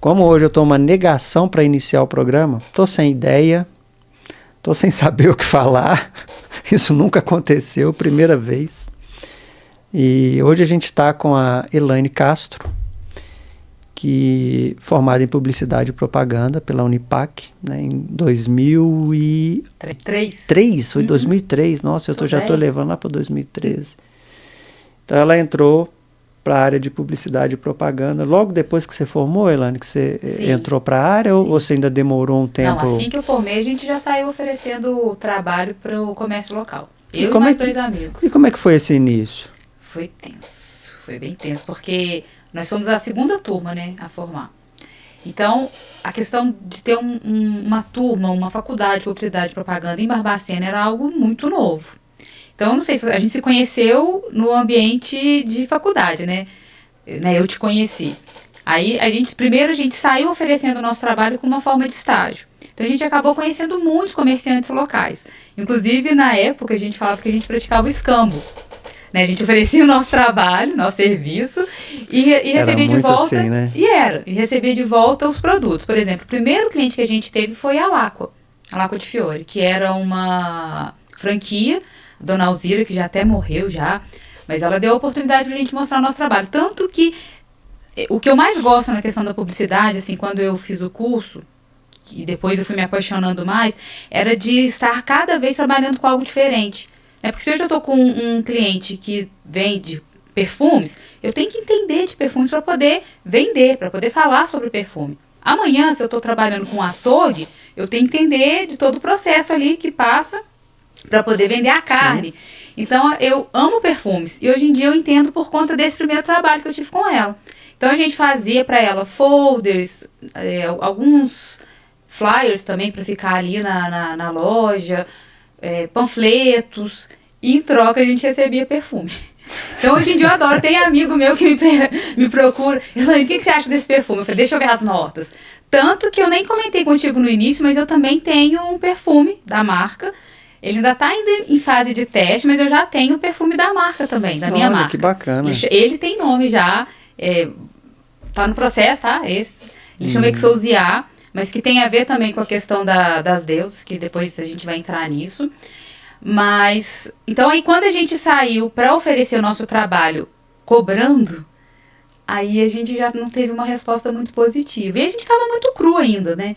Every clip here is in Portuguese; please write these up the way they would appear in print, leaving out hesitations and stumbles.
como hoje eu estou uma negação para iniciar o programa, estou sem ideia, estou sem saber o que falar, isso nunca aconteceu, primeira vez. E hoje a gente está com a Elaine Castro, que formada em Publicidade e Propaganda pela Unipac, né, em 2003. Foi 2003, nossa, já estou levando lá para 2013. Então ela entrou para a área de Publicidade e Propaganda. Logo depois que você formou, Elaine, que você entrou para a área, ou você ainda demorou um tempo? Não, assim que eu formei, a gente já saiu oferecendo trabalho para o comércio local. Eu e mais dois amigos. E como é que foi esse início? Foi tenso, foi bem tenso, porque nós fomos a segunda turma, né, a formar. Então, a questão de ter uma turma, uma faculdade de Publicidade e Propaganda em Barbacena era algo muito novo. Então, eu não sei se a gente se conheceu no ambiente de faculdade, né? Eu te conheci. Aí, primeiro a gente saiu oferecendo o nosso trabalho com uma forma de estágio. Então, a gente acabou conhecendo muitos comerciantes locais. Inclusive, na época, a gente falava que a gente praticava o escambo. Né? A gente oferecia o nosso trabalho, nosso serviço, e recebia de volta. Assim, né? E recebia de volta os produtos. Por exemplo, o primeiro cliente que a gente teve foi a Laqua de Fiore, que era uma franquia, Dona Alzira, que já até morreu já, mas ela deu a oportunidade para a gente mostrar o nosso trabalho. Tanto que o que eu mais gosto na questão da publicidade, assim, quando eu fiz o curso, e depois eu fui me apaixonando mais, era de estar cada vez trabalhando com algo diferente. Porque se hoje eu estou com um cliente que vende perfumes, eu tenho que entender de perfumes para poder vender, para poder falar sobre perfume. Amanhã, se eu estou trabalhando com açougue, eu tenho que entender de todo o processo ali que passa para poder vender a carne. Sim. Então, eu amo perfumes. E hoje em dia eu entendo por conta desse primeiro trabalho que eu tive com ela. Então, a gente fazia para ela folders, alguns flyers também para ficar ali na loja, panfletos, e em troca a gente recebia perfume. Então hoje em dia eu adoro, tem amigo meu que me procura, Elaine, o que você acha desse perfume? Eu falei, deixa eu ver as notas. Tanto que eu nem comentei contigo no início, mas eu também tenho um perfume da marca, ele ainda está em fase de teste, mas eu já tenho o perfume da marca também, da minha marca. Que bacana. Ele tem nome já, tá no processo, tá? Ele chama Exousia, mas que tem a ver também com a questão das deusas, que depois a gente vai entrar nisso. Mas, então aí quando a gente saiu para oferecer o nosso trabalho cobrando, aí a gente já não teve uma resposta muito positiva. E a gente estava muito cru ainda, né?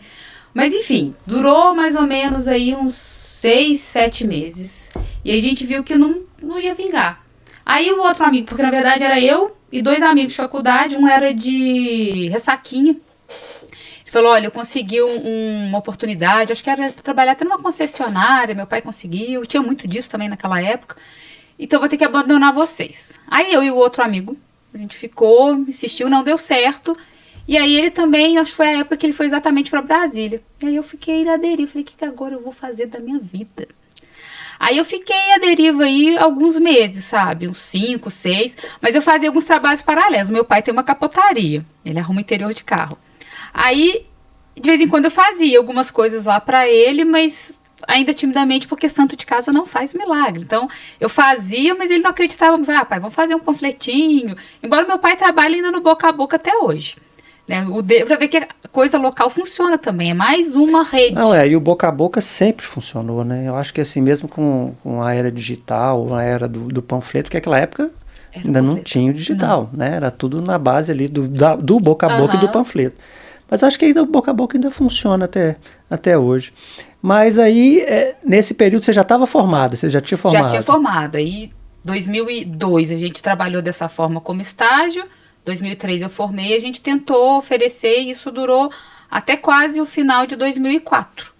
Mas enfim, durou mais ou menos aí uns 6, 7 meses. E a gente viu que não ia vingar. Aí o outro amigo, porque na verdade era eu e 2 amigos de faculdade, um era de Ressaquinha. Falou, olha, eu consegui uma oportunidade, acho que era para trabalhar até numa concessionária, meu pai conseguiu, tinha muito disso também naquela época, então vou ter que abandonar vocês. Aí eu e o outro amigo, a gente ficou, insistiu, não deu certo, e aí ele também, acho que foi a época que ele foi exatamente para Brasília. E aí eu fiquei à deriva, falei, o que agora eu vou fazer da minha vida? Aí eu fiquei à deriva aí alguns meses, sabe, uns 5, 6, mas eu fazia alguns trabalhos paralelos. Meu pai tem uma capotaria, ele arruma interior de carro. Aí, de vez em quando eu fazia algumas coisas lá para ele, mas ainda timidamente, porque santo de casa não faz milagre. Então, eu fazia, mas ele não acreditava. Pai, vamos fazer um panfletinho. Embora meu pai trabalhe ainda no boca a boca até hoje. Né? Para ver que a coisa local funciona também. É mais uma rede. Não, e o boca a boca sempre funcionou, né? Eu acho que assim, mesmo com a era digital, a era do panfleto, que naquela época ainda não tinha o digital, né? Era tudo na base ali do boca a boca e do panfleto. Mas acho que ainda o boca a boca ainda funciona até hoje. Mas aí, nesse período, você já estava formada? Você já tinha formado? Já tinha formado. Aí, em 2002, a gente trabalhou dessa forma como estágio. 2003 eu formei, a gente tentou oferecer e isso durou até quase o final de 2004.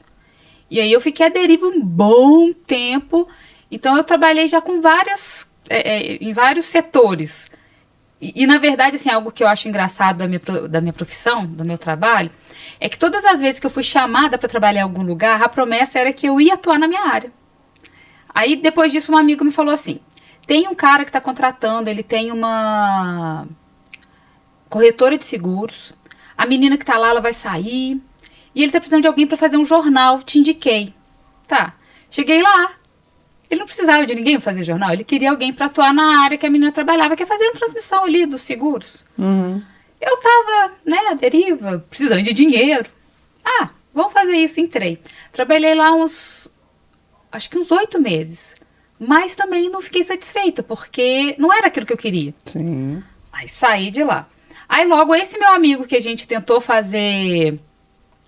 E aí eu fiquei à deriva um bom tempo. Então, eu trabalhei já com em vários setores. E, na verdade, assim, algo que eu acho engraçado da minha profissão, do meu trabalho, é que todas as vezes que eu fui chamada para trabalhar em algum lugar, a promessa era que eu ia atuar na minha área. Aí, depois disso, um amigo me falou assim, tem um cara que está contratando, ele tem uma corretora de seguros, a menina que está lá, ela vai sair, e ele está precisando de alguém para fazer um jornal, te indiquei. Tá, cheguei lá. Ele não precisava de ninguém para fazer jornal, ele queria alguém para atuar na área que a menina trabalhava, que é fazendo transmissão ali dos seguros. Uhum. Eu tava, né, à deriva, precisando de dinheiro. Vamos fazer isso, entrei. Trabalhei lá acho que uns 8 meses. Mas também não fiquei satisfeita, porque não era aquilo que eu queria. Sim. Aí saí de lá. Aí logo esse meu amigo que a gente tentou fazer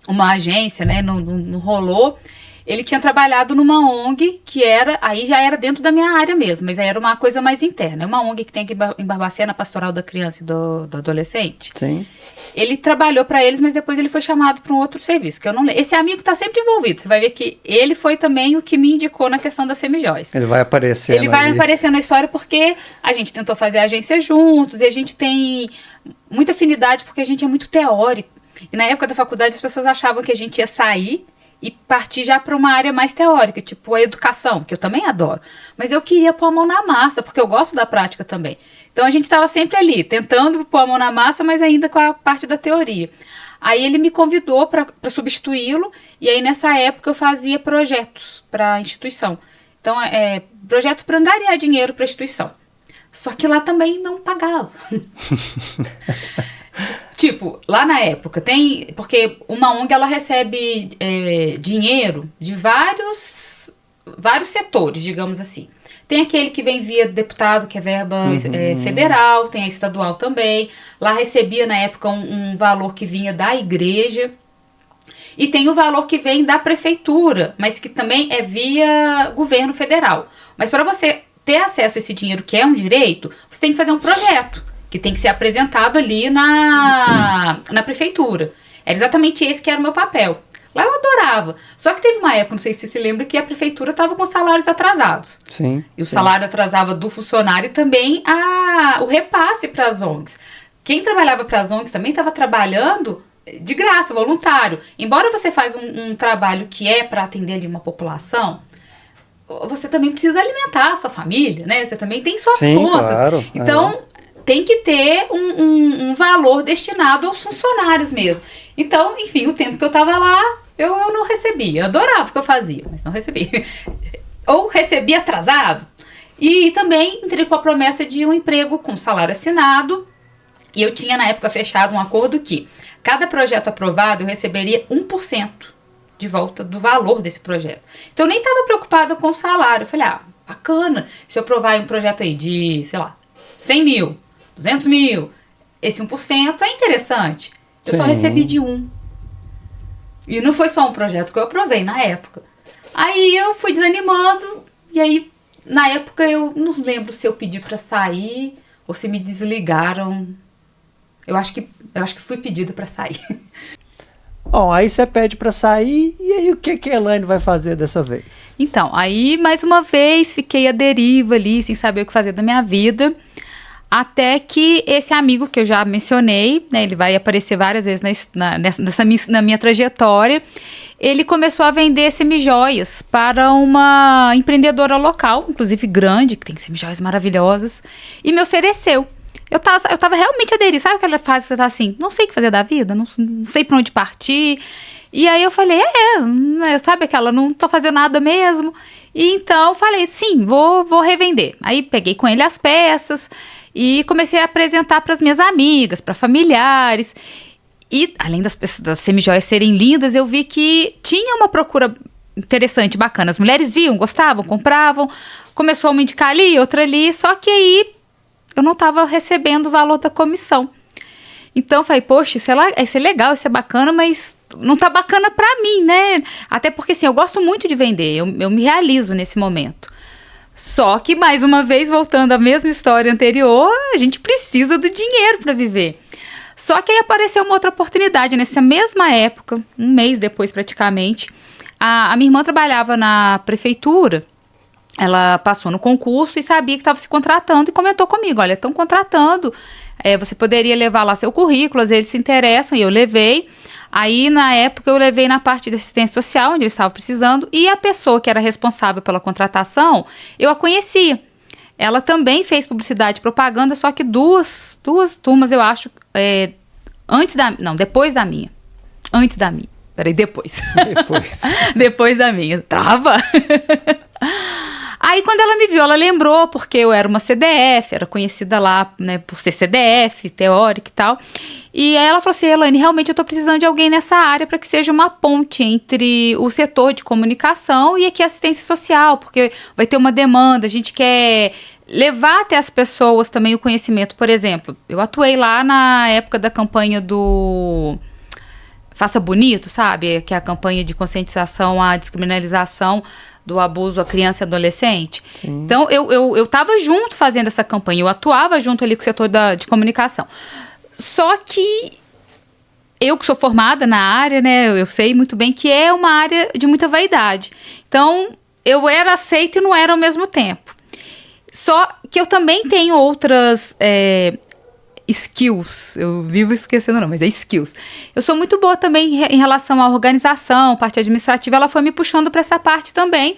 uma agência, né, não rolou. Ele tinha trabalhado numa ONG que aí já era dentro da minha área mesmo, mas aí era uma coisa mais interna. É uma ONG que tem aqui em Barbacena, Pastoral da Criança e do Adolescente. Sim. Ele trabalhou para eles, mas depois ele foi chamado para um outro serviço, que eu não lembro. Esse amigo está sempre envolvido. Você vai ver que ele foi também o que me indicou na questão das semijóias. Ele vai aparecendo. Ele vai aparecendo na história porque a gente tentou fazer a agência juntos e a gente tem muita afinidade porque a gente é muito teórico. E na época da faculdade as pessoas achavam que a gente ia sair e partir já para uma área mais teórica, tipo a educação, que eu também adoro. Mas eu queria pôr a mão na massa, porque eu gosto da prática também. Então a gente estava sempre ali, tentando pôr a mão na massa, mas ainda com a parte da teoria. Aí ele me convidou para substituí-lo, e aí nessa época eu fazia projetos para a instituição. Então, projetos para angariar dinheiro para a instituição. Só que lá também não pagava. Tipo, lá na época porque uma ONG ela recebe dinheiro de vários setores, digamos assim. Tem aquele que vem via deputado, que é verba federal, tem a estadual também. Lá recebia na época um valor que vinha da igreja. E tem o valor que vem da prefeitura, mas que também é via governo federal. Mas para você ter acesso a esse dinheiro, que é um direito, você tem que fazer um projeto que tem que ser apresentado ali na prefeitura. Era exatamente esse que era o meu papel. Lá eu adorava. Só que teve uma época, não sei se você se lembra, que a prefeitura estava com salários atrasados. Sim. E o salário atrasava do funcionário e também o repasse para as ONGs. Quem trabalhava para as ONGs também estava trabalhando de graça, voluntário. Embora você faz um trabalho que é para atender ali uma população, você também precisa alimentar a sua família, né? Você também tem suas contas. Claro, então, tem que ter um valor destinado aos funcionários mesmo. Então, enfim, o tempo que eu estava lá, eu não recebia. Eu adorava o que eu fazia, mas não recebia. Ou recebia atrasado. E também entrei com a promessa de um emprego com salário assinado. E eu tinha, na época, fechado um acordo que cada projeto aprovado eu receberia 1% de volta do valor desse projeto. Então, eu nem estava preocupada com o salário. Eu falei, bacana, se eu aprovar um projeto aí de, sei lá, 100 mil, 200 mil, esse 1% é interessante. Eu só recebi de 1. E não foi só um projeto que eu aprovei na época. Aí eu fui desanimando, e aí, na época, eu não lembro se eu pedi pra sair ou se me desligaram. Eu acho que fui pedida pra sair. Bom, aí você pede pra sair, e aí o que a Elaine vai fazer dessa vez? Então, aí, mais uma vez, fiquei à deriva ali, sem saber o que fazer da minha vida. Até que esse amigo que eu já mencionei, né, ele vai aparecer várias vezes na minha trajetória, ele começou a vender semijoias para uma empreendedora local, inclusive grande, que tem semijoias maravilhosas, e me ofereceu. Eu tava realmente aderindo. Sabe aquela fase que você tá assim, não sei o que fazer da vida, não sei pra onde partir. E aí eu falei, sabe aquela, não tô fazendo nada mesmo. E então falei, sim, vou revender. Aí peguei com ele as peças e comecei a apresentar para as minhas amigas, para familiares. E além das semijoias serem lindas, eu vi que tinha uma procura interessante, bacana. As mulheres viam, gostavam, compravam. Começou uma indicar ali, outra ali. Só que aí eu não estava recebendo o valor da comissão. Então eu falei, poxa, isso é legal, isso é bacana, mas não tá bacana para mim, né? Até porque assim, eu gosto muito de vender, eu me realizo nesse momento. Só que, mais uma vez, voltando à mesma história anterior, a gente precisa do dinheiro para viver. Só que aí apareceu uma outra oportunidade. Nessa mesma época, um mês depois praticamente, a minha irmã trabalhava na prefeitura. Ela passou no concurso e sabia que estava se contratando e comentou comigo, olha, estão contratando, você poderia levar lá seu currículo, às vezes eles se interessam, e eu levei. Aí, na época, eu levei na parte de assistência social, onde eles estavam precisando, e a pessoa que era responsável pela contratação, eu a conhecia. Ela também fez publicidade e propaganda, só que duas turmas, eu acho, depois da minha. Antes da minha. Peraí, depois. Depois da minha. Trava. Aí, quando ela me viu, ela lembrou, porque eu era uma CDF, era conhecida lá, né, por ser CDF, teórica e tal. E aí ela falou assim, Elaine, realmente eu tô precisando de alguém nessa área para que seja uma ponte entre o setor de comunicação e aqui a assistência social, porque vai ter uma demanda, a gente quer levar até as pessoas também o conhecimento. Por exemplo, eu atuei lá na época da campanha do Faça Bonito, sabe? Que é a campanha de conscientização à descriminalização do abuso à criança e adolescente. Sim. Então, eu estava junto fazendo essa campanha, eu atuava junto ali com o setor de comunicação. Só que eu que sou formada na área, né, eu sei muito bem que é uma área de muita vaidade. Então, eu era aceita e não era ao mesmo tempo. Só que eu também tenho outras skills, eu vivo esquecendo não, mas é skills. Eu sou muito boa também em relação à organização, parte administrativa, ela foi me puxando para essa parte também.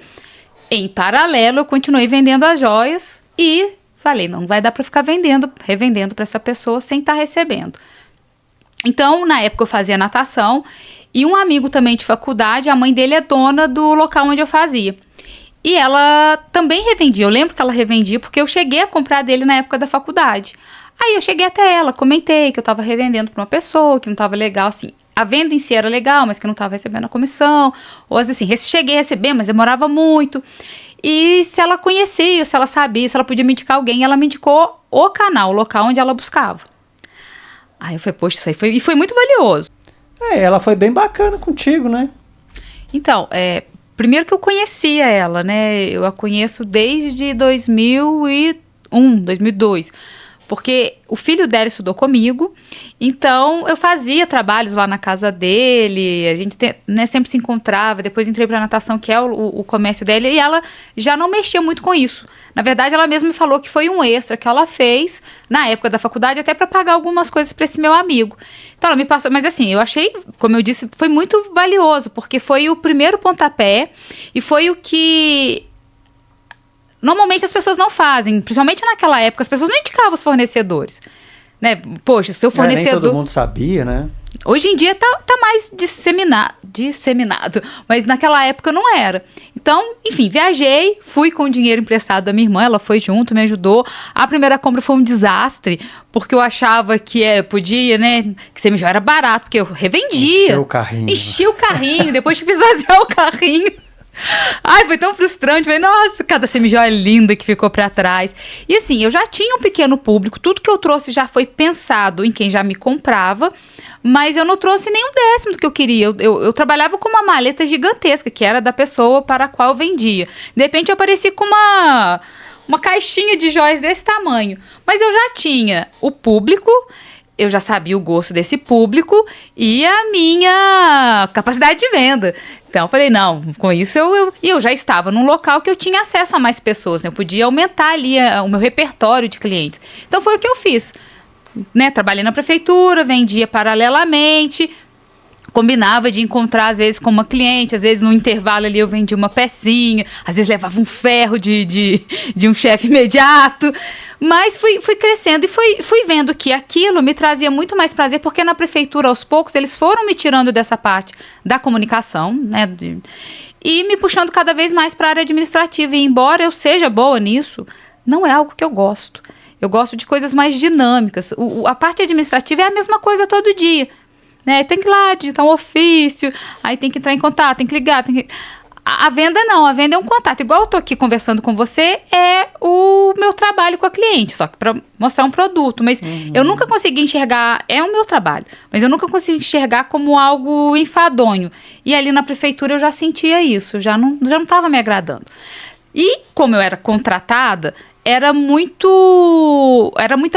Em paralelo, eu continuei vendendo as joias e falei, não vai dar para ficar revendendo para essa pessoa sem estar recebendo. Então, na época eu fazia natação e um amigo também de faculdade, a mãe dele é dona do local onde eu fazia. E ela também revendia, eu lembro que ela revendia porque eu cheguei a comprar dele na época da faculdade. Aí eu cheguei até ela, comentei que eu estava revendendo para uma pessoa, que não estava legal, assim. A venda em si era legal, mas que não estava recebendo a comissão. Ou assim, cheguei a receber, mas demorava muito. E se ela conhecia, se ela sabia, se ela podia me indicar alguém, ela me indicou o canal, o local onde ela buscava. Aí eu falei, poxa, isso aí foi muito valioso. Ela foi bem bacana contigo, né? Então, primeiro que eu conhecia ela, né? Eu a conheço desde 2001, 2002. Porque o filho dela estudou comigo, então eu fazia trabalhos lá na casa dele, a gente sempre se encontrava, depois entrei para natação, que é o comércio dela, e ela já não mexia muito com isso. Na verdade, ela mesma me falou que foi um extra que ela fez na época da faculdade, até para pagar algumas coisas para esse meu amigo. Então ela me passou, mas assim, eu achei, como eu disse, foi muito valioso, porque foi o primeiro pontapé e foi o que normalmente as pessoas não fazem, principalmente naquela época, as pessoas não indicavam os fornecedores, né? Poxa, o seu fornecedor... Nem todo mundo sabia, né? Hoje em dia tá mais disseminado, mas naquela época não era. Então, enfim, viajei, fui com o dinheiro emprestado da minha irmã, ela foi junto, me ajudou. A primeira compra foi um desastre, porque eu achava que podia, né, que semijoia era barato, porque eu revendia. Enchi o carrinho, depois tive que esvaziar o carrinho. Ai, foi tão frustrante. Falei, nossa, cada semijoia linda que ficou pra trás. E assim, eu já tinha um pequeno público. Tudo que eu trouxe já foi pensado em quem já me comprava. Mas eu não trouxe nem um décimo do que eu queria. Eu trabalhava com uma maleta gigantesca, que era da pessoa para a qual eu vendia. De repente eu apareci com uma caixinha de joias desse tamanho. Mas eu já tinha o público, eu já sabia o gosto desse público e a minha capacidade de venda. Então, eu falei, não, com isso eu já estava num local que eu tinha acesso a mais pessoas, né? Eu podia aumentar ali o meu repertório de clientes. Então, foi o que eu fiz, né? Trabalhei na prefeitura, vendia paralelamente, combinava de encontrar, às vezes, com uma cliente, às vezes, no intervalo ali eu vendia uma pecinha, às vezes levava um ferro de um chefe imediato. Mas fui crescendo e fui vendo que aquilo me trazia muito mais prazer, porque na prefeitura, aos poucos, eles foram me tirando dessa parte da comunicação, né? E me puxando cada vez mais para a área administrativa. E embora eu seja boa nisso, não é algo que eu gosto. Eu gosto de coisas mais dinâmicas. A parte administrativa é a mesma coisa todo dia, né? Tem que ir lá, digitar um ofício, aí tem que entrar em contato, tem que ligar, tem que... A venda não, a venda é um contato. Igual eu tô aqui conversando com você, é o meu trabalho com a cliente, só que para mostrar um produto. Mas eu nunca consegui enxergar, é o meu trabalho, mas eu nunca consegui enxergar como algo enfadonho. E ali na prefeitura eu já sentia isso, já não estava me agradando. E como eu era contratada, era muita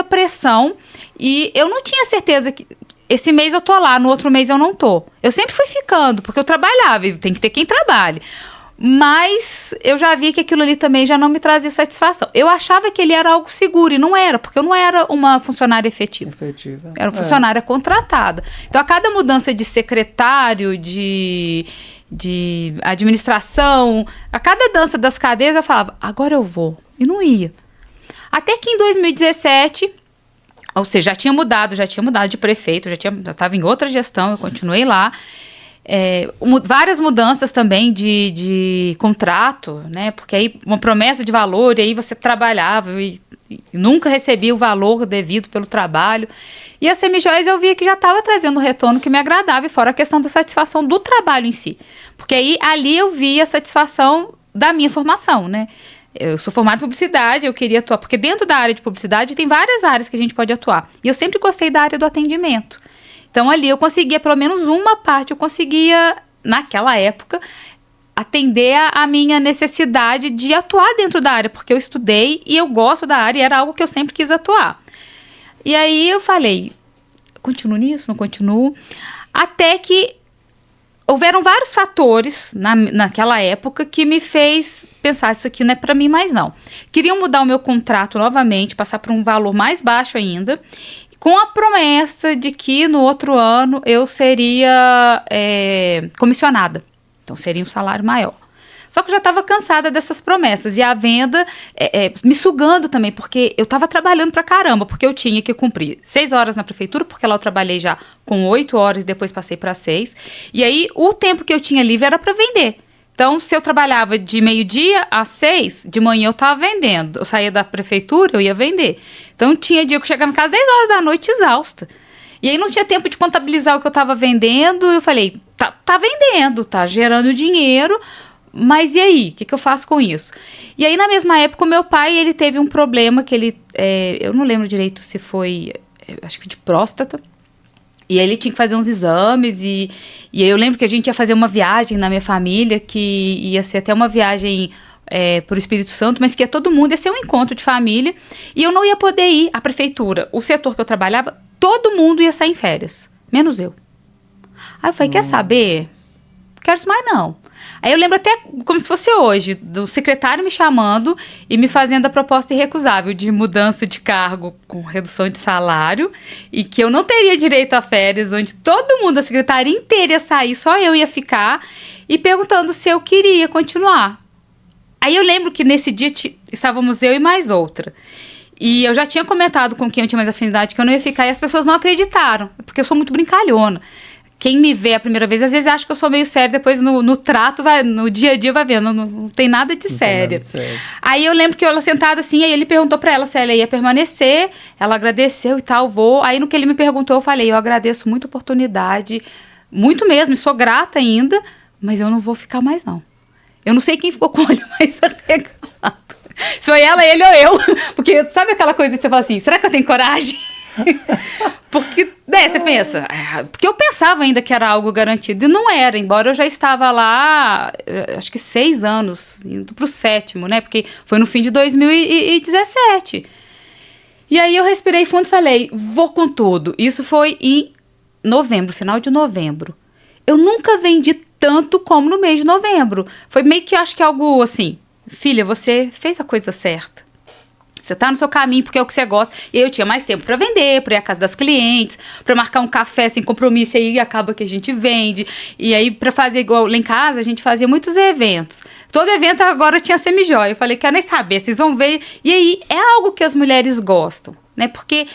pressão e eu não tinha certeza que esse mês eu tô lá, no outro mês eu não tô. Eu sempre fui ficando, porque eu trabalhava e tem que ter quem trabalhe. Mas eu já vi que aquilo ali também já não me trazia satisfação. Eu achava que ele era algo seguro e não era, porque eu não era uma funcionária efetiva. Era uma funcionária contratada. Então, a cada mudança de secretário, de administração, a cada dança das cadeiras eu falava, agora eu vou. E não ia. Até que em 2017... Ou seja, já tinha mudado de prefeito, já estava em outra gestão, eu continuei lá. várias mudanças também de contrato, né? Porque aí uma promessa de valor, e aí você trabalhava e nunca recebia o valor devido pelo trabalho. E a Semijoias eu via que já estava trazendo um retorno que me agradava, e fora a questão da satisfação do trabalho em si. Porque aí ali eu via a satisfação da minha formação, né? Eu sou formada em publicidade, eu queria atuar, porque dentro da área de publicidade tem várias áreas que a gente pode atuar. E eu sempre gostei da área do atendimento. Então ali eu conseguia, pelo menos uma parte, eu conseguia, naquela época, atender a minha necessidade de atuar dentro da área, porque eu estudei e eu gosto da área e era algo que eu sempre quis atuar. E aí eu falei, continuo nisso, não continuo? Até que houveram vários fatores naquela época que me fez pensar, isso aqui não é para mim mais não. Queriam mudar o meu contrato novamente, passar para um valor mais baixo ainda, com a promessa de que no outro ano eu seria comissionada. Então seria um salário maior. Só que eu já estava cansada dessas promessas. E a venda me sugando também, porque eu estava trabalhando pra caramba, porque eu tinha que cumprir 6 horas na prefeitura, porque lá eu trabalhei já com 8 horas e depois passei para 6. E aí o tempo que eu tinha livre era para vender. Então, se eu trabalhava de meio-dia às 6, de manhã eu estava vendendo. Eu saía da prefeitura, eu ia vender. Então, tinha dia que eu chegava em casa 10 horas da noite exausta. E aí não tinha tempo de contabilizar o que eu estava vendendo. Eu falei, tá vendendo, tá gerando dinheiro, mas e aí? O que eu faço com isso? E aí, na mesma época, o meu pai, ele teve um problema que ele... eu não lembro direito se foi... acho que de próstata. E aí ele tinha que fazer uns exames e eu lembro que a gente ia fazer uma viagem na minha família, que ia ser até uma viagem para o Espírito Santo, mas que ia todo mundo, ia ser um encontro de família, e eu não ia poder ir à prefeitura. O setor que eu trabalhava, todo mundo ia sair em férias, menos eu. Aí eu falei, quer saber? Não quero isso mais não. Aí eu lembro até como se fosse hoje, do secretário me chamando e me fazendo a proposta irrecusável de mudança de cargo com redução de salário e que eu não teria direito a férias, onde todo mundo, a secretária inteira ia sair, só eu ia ficar, e perguntando se eu queria continuar. Aí eu lembro que nesse dia estávamos eu e mais outra. E eu já tinha comentado com quem eu tinha mais afinidade que eu não ia ficar, e as pessoas não acreditaram, porque eu sou muito brincalhona. Quem me vê a primeira vez, às vezes acha que eu sou meio séria, depois no trato, no dia a dia vai vendo, não tem nada de séria. Aí eu lembro que ela sentada assim, aí ele perguntou pra ela se ela ia permanecer, ela agradeceu e tal, vou. Aí no que ele me perguntou, eu falei, eu agradeço muito a oportunidade, muito mesmo, e sou grata ainda, mas eu não vou ficar mais não. Eu não sei quem ficou com o olho mais arregalado. Se foi ela, ele ou eu. Porque sabe aquela coisa que você fala assim, será que eu tenho coragem? Porque, você pensa, porque eu pensava ainda que era algo garantido, e não era, embora eu já estava lá, acho que 6 anos, indo pro 7º, né, porque foi no fim de 2017. E aí eu respirei fundo e falei, vou com tudo. Isso foi em novembro, final de novembro. Eu nunca vendi tanto como no mês de novembro. Foi meio que, acho que algo assim, filha, você fez a coisa certa. Você tá no seu caminho porque é o que você gosta. E eu tinha mais tempo para vender, para ir à casa das clientes, para marcar um café sem compromisso, e aí acaba que a gente vende. E aí, para fazer igual lá em casa, a gente fazia muitos eventos. Todo evento agora tinha semijoia. Eu falei, quero nem saber, vocês vão ver. E aí, é algo que as mulheres gostam, né? Porque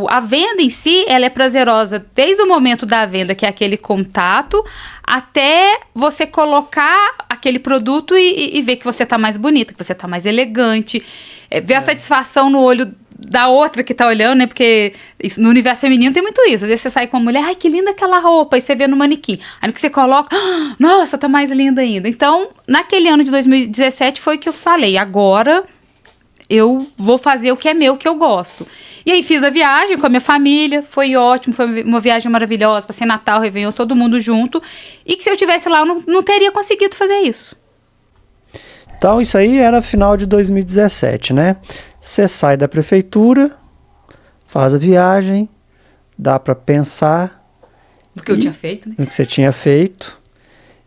a venda em si, ela é prazerosa desde o momento da venda, que é aquele contato, até você colocar aquele produto e ver que você tá mais bonita, que você tá mais elegante, ver a satisfação no olho da outra que tá olhando, né? Porque no universo feminino tem muito isso. Às vezes você sai com uma mulher, ai, que linda aquela roupa, e você vê no manequim. Aí no que você coloca, nossa, tá mais linda ainda. Então, naquele ano de 2017 foi que eu falei, agora eu vou fazer o que é meu, que eu gosto. E aí fiz a viagem com a minha família, foi ótimo, foi uma viagem maravilhosa, passei Natal, Réveillon, todo mundo junto, e que se eu tivesse lá, eu não teria conseguido fazer isso. Então, isso aí era final de 2017, né? Você sai da prefeitura, faz a viagem, dá para pensar... Do que eu tinha feito, né? Do que você tinha feito,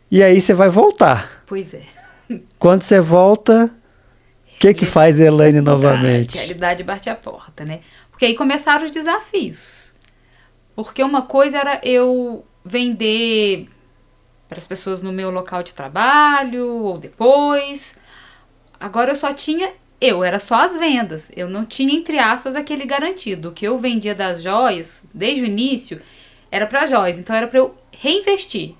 e aí você vai voltar. Pois é. Quando você volta... O que faz Elaine novamente? A realidade bate a porta, né? Porque aí começaram os desafios. Porque uma coisa era eu vender para as pessoas no meu local de trabalho ou depois. Agora eu só tinha era só as vendas. Eu não tinha, entre aspas, aquele garantido. O que eu vendia das joias, desde o início, era para joias. Então, era para eu reinvestir.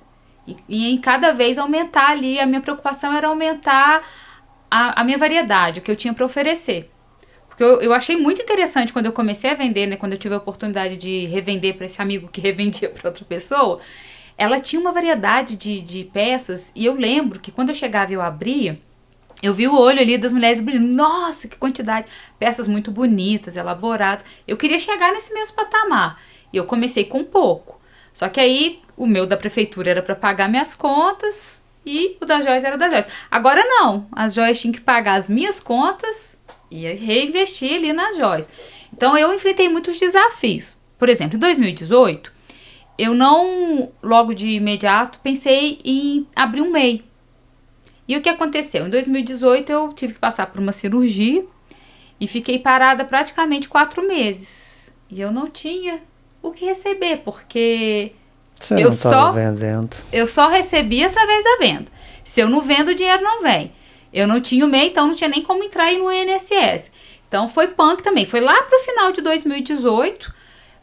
E em cada vez aumentar ali, a minha preocupação era aumentar a minha variedade, o que eu tinha para oferecer. Porque eu achei muito interessante quando eu comecei a vender, né? Quando eu tive a oportunidade de revender para esse amigo que revendia para outra pessoa, ela tinha uma variedade de peças. E eu lembro que quando eu chegava e eu abria, eu vi o olho ali das mulheres brilhando. Nossa, que quantidade! Peças muito bonitas, elaboradas. Eu queria chegar nesse mesmo patamar. E eu comecei com pouco. Só que aí, o meu da prefeitura era para pagar minhas contas e o das joias era das joias. Agora não. As joias tinham que pagar as minhas contas e reinvestir ali nas joias. Então, eu enfrentei muitos desafios. Por exemplo, em 2018, eu não, logo de imediato, pensei em abrir um MEI. E o que aconteceu? Em 2018 eu tive que passar por uma cirurgia e fiquei parada praticamente 4 meses. E eu não tinha o que receber, porque eu só recebia através da venda. Se eu não vendo, o dinheiro não vem. Eu não tinha o MEI, então não tinha nem como entrar aí no INSS. Então foi punk também. Foi lá pro final de 2018,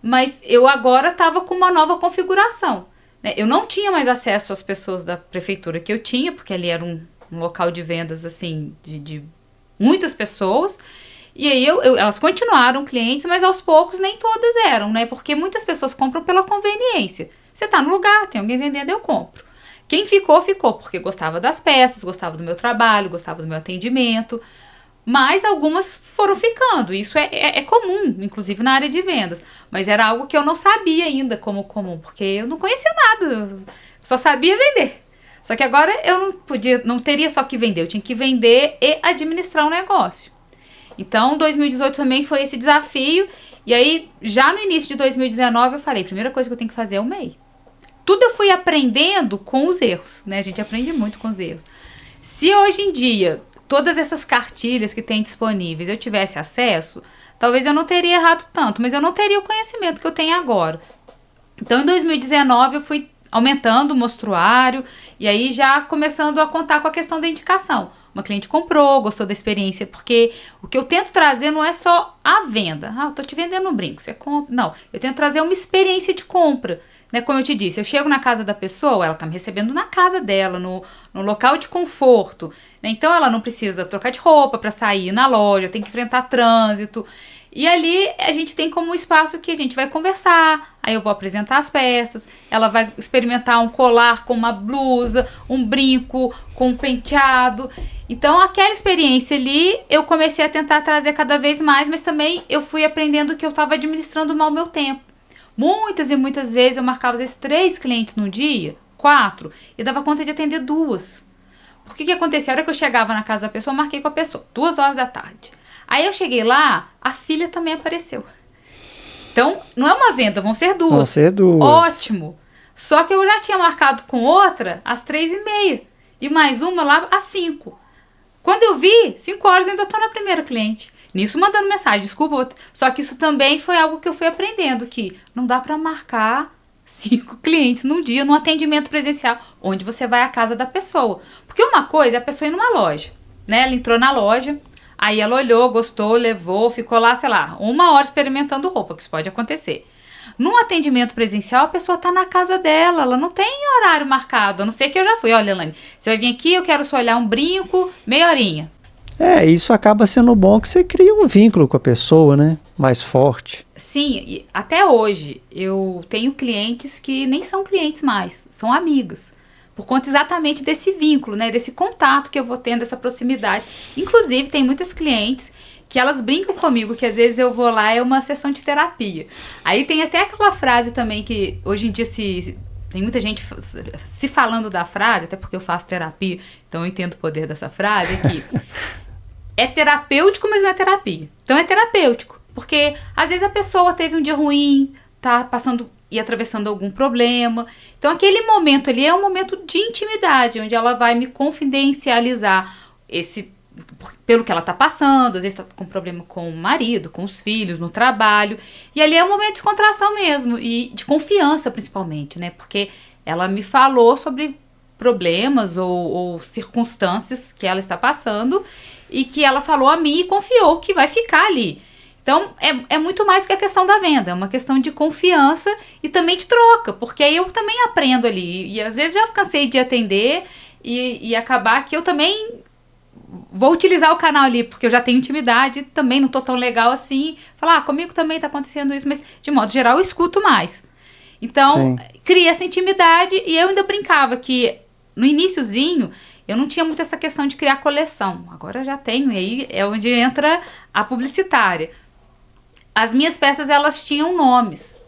mas eu agora estava com uma nova configuração. Eu não tinha mais acesso às pessoas da prefeitura que eu tinha, porque ali era um local de vendas, assim, de muitas pessoas. E aí elas continuaram clientes, mas aos poucos nem todas eram, né? Porque muitas pessoas compram pela conveniência. Você tá no lugar, tem alguém vendendo, eu compro. Quem ficou, porque gostava das peças, gostava do meu trabalho, gostava do meu atendimento. Mas algumas foram ficando. Isso é comum, inclusive na área de vendas. Mas era algo que eu não sabia ainda como comum, porque eu não conhecia nada. Só sabia vender. Só que agora eu não teria só que vender, eu tinha que vender e administrar um negócio. Então, 2018 também foi esse desafio. E aí, já no início de 2019, eu falei, a primeira coisa que eu tenho que fazer é o MEI. Tudo eu fui aprendendo com os erros, né? A gente aprende muito com os erros. Se hoje em dia, todas essas cartilhas que tem disponíveis, eu tivesse acesso, talvez eu não teria errado tanto, mas eu não teria o conhecimento que eu tenho agora. Então, em 2019, eu fui aumentando o mostruário e aí já começando a contar com a questão da indicação. Uma cliente comprou, gostou da experiência, porque o que eu tento trazer não é só a venda. Eu tô te vendendo um brinco, você compra. Não, eu tento trazer uma experiência de compra. Né? Como eu te disse, eu chego na casa da pessoa, ela tá me recebendo na casa dela, no local de conforto. Né? Então, ela não precisa trocar de roupa para sair na loja, tem que enfrentar trânsito. E ali a gente tem como um espaço que a gente vai conversar, aí eu vou apresentar as peças, ela vai experimentar um colar com uma blusa, um brinco com um penteado. Então, aquela experiência ali, eu comecei a tentar trazer cada vez mais, mas também eu fui aprendendo que eu estava administrando mal o meu tempo. Muitas e muitas vezes eu marcava às vezes 3 clientes no dia, 4, e dava conta de atender 2. Por que acontecia? A hora que eu chegava na casa da pessoa, eu marquei com a pessoa, 2 horas da tarde. Aí eu cheguei lá, a filha também apareceu. Então, não é uma venda, vão ser 2. Vão ser 2. Ótimo. Só que eu já tinha marcado com outra às 3h30. E mais uma lá às 5. Quando eu vi, 5 horas eu ainda tô na primeira cliente. Nisso mandando mensagem, desculpa. Só que isso também foi algo que eu fui aprendendo, que não dá para marcar 5 clientes num dia, num atendimento presencial, onde você vai à casa da pessoa. Porque uma coisa é a pessoa ir numa loja, né? Ela entrou na loja, aí ela olhou, gostou, levou, ficou lá, sei lá, 1 hora experimentando roupa, que isso pode acontecer. Num atendimento presencial, a pessoa tá na casa dela, ela não tem horário marcado, a não ser que eu já fui. Olha, Elaine, você vai vir aqui, eu quero só olhar um brinco, meia horinha. Isso acaba sendo bom que você cria um vínculo com a pessoa, né? Mais forte. Sim, e até hoje eu tenho clientes que nem são clientes mais, são amigos. Por conta exatamente desse vínculo, né? Desse contato que eu vou tendo, dessa proximidade. Inclusive, tem muitas clientes que elas brincam comigo, que às vezes eu vou lá, é uma sessão de terapia. Aí tem até aquela frase também que hoje em dia tem muita gente se falando da frase, até porque eu faço terapia, então eu entendo o poder dessa frase, que é terapêutico, mas não é terapia. Então é terapêutico, porque às vezes a pessoa teve um dia ruim, tá passando e atravessando algum problema. Então aquele momento ali é um momento de intimidade, onde ela vai me confidencializar pelo que ela tá passando, às vezes tá com problema com o marido, com os filhos, no trabalho. E ali é um momento de descontração mesmo, e de confiança principalmente, né? Porque ela me falou sobre problemas ou circunstâncias que ela está passando e que ela falou a mim e confiou que vai ficar ali. Então, é muito mais que a questão da venda, é uma questão de confiança e também de troca, porque aí eu também aprendo ali, e às vezes já cansei de atender e acabar que eu também vou utilizar o canal ali, porque eu já tenho intimidade, também não tô tão legal assim, falar, comigo também tá acontecendo isso, mas de modo geral eu escuto mais. Então, cria essa intimidade e eu ainda brincava que no iniciozinho eu não tinha muito essa questão de criar coleção. Agora eu já tenho, e aí é onde entra a publicitária. As minhas peças, elas tinham nomes.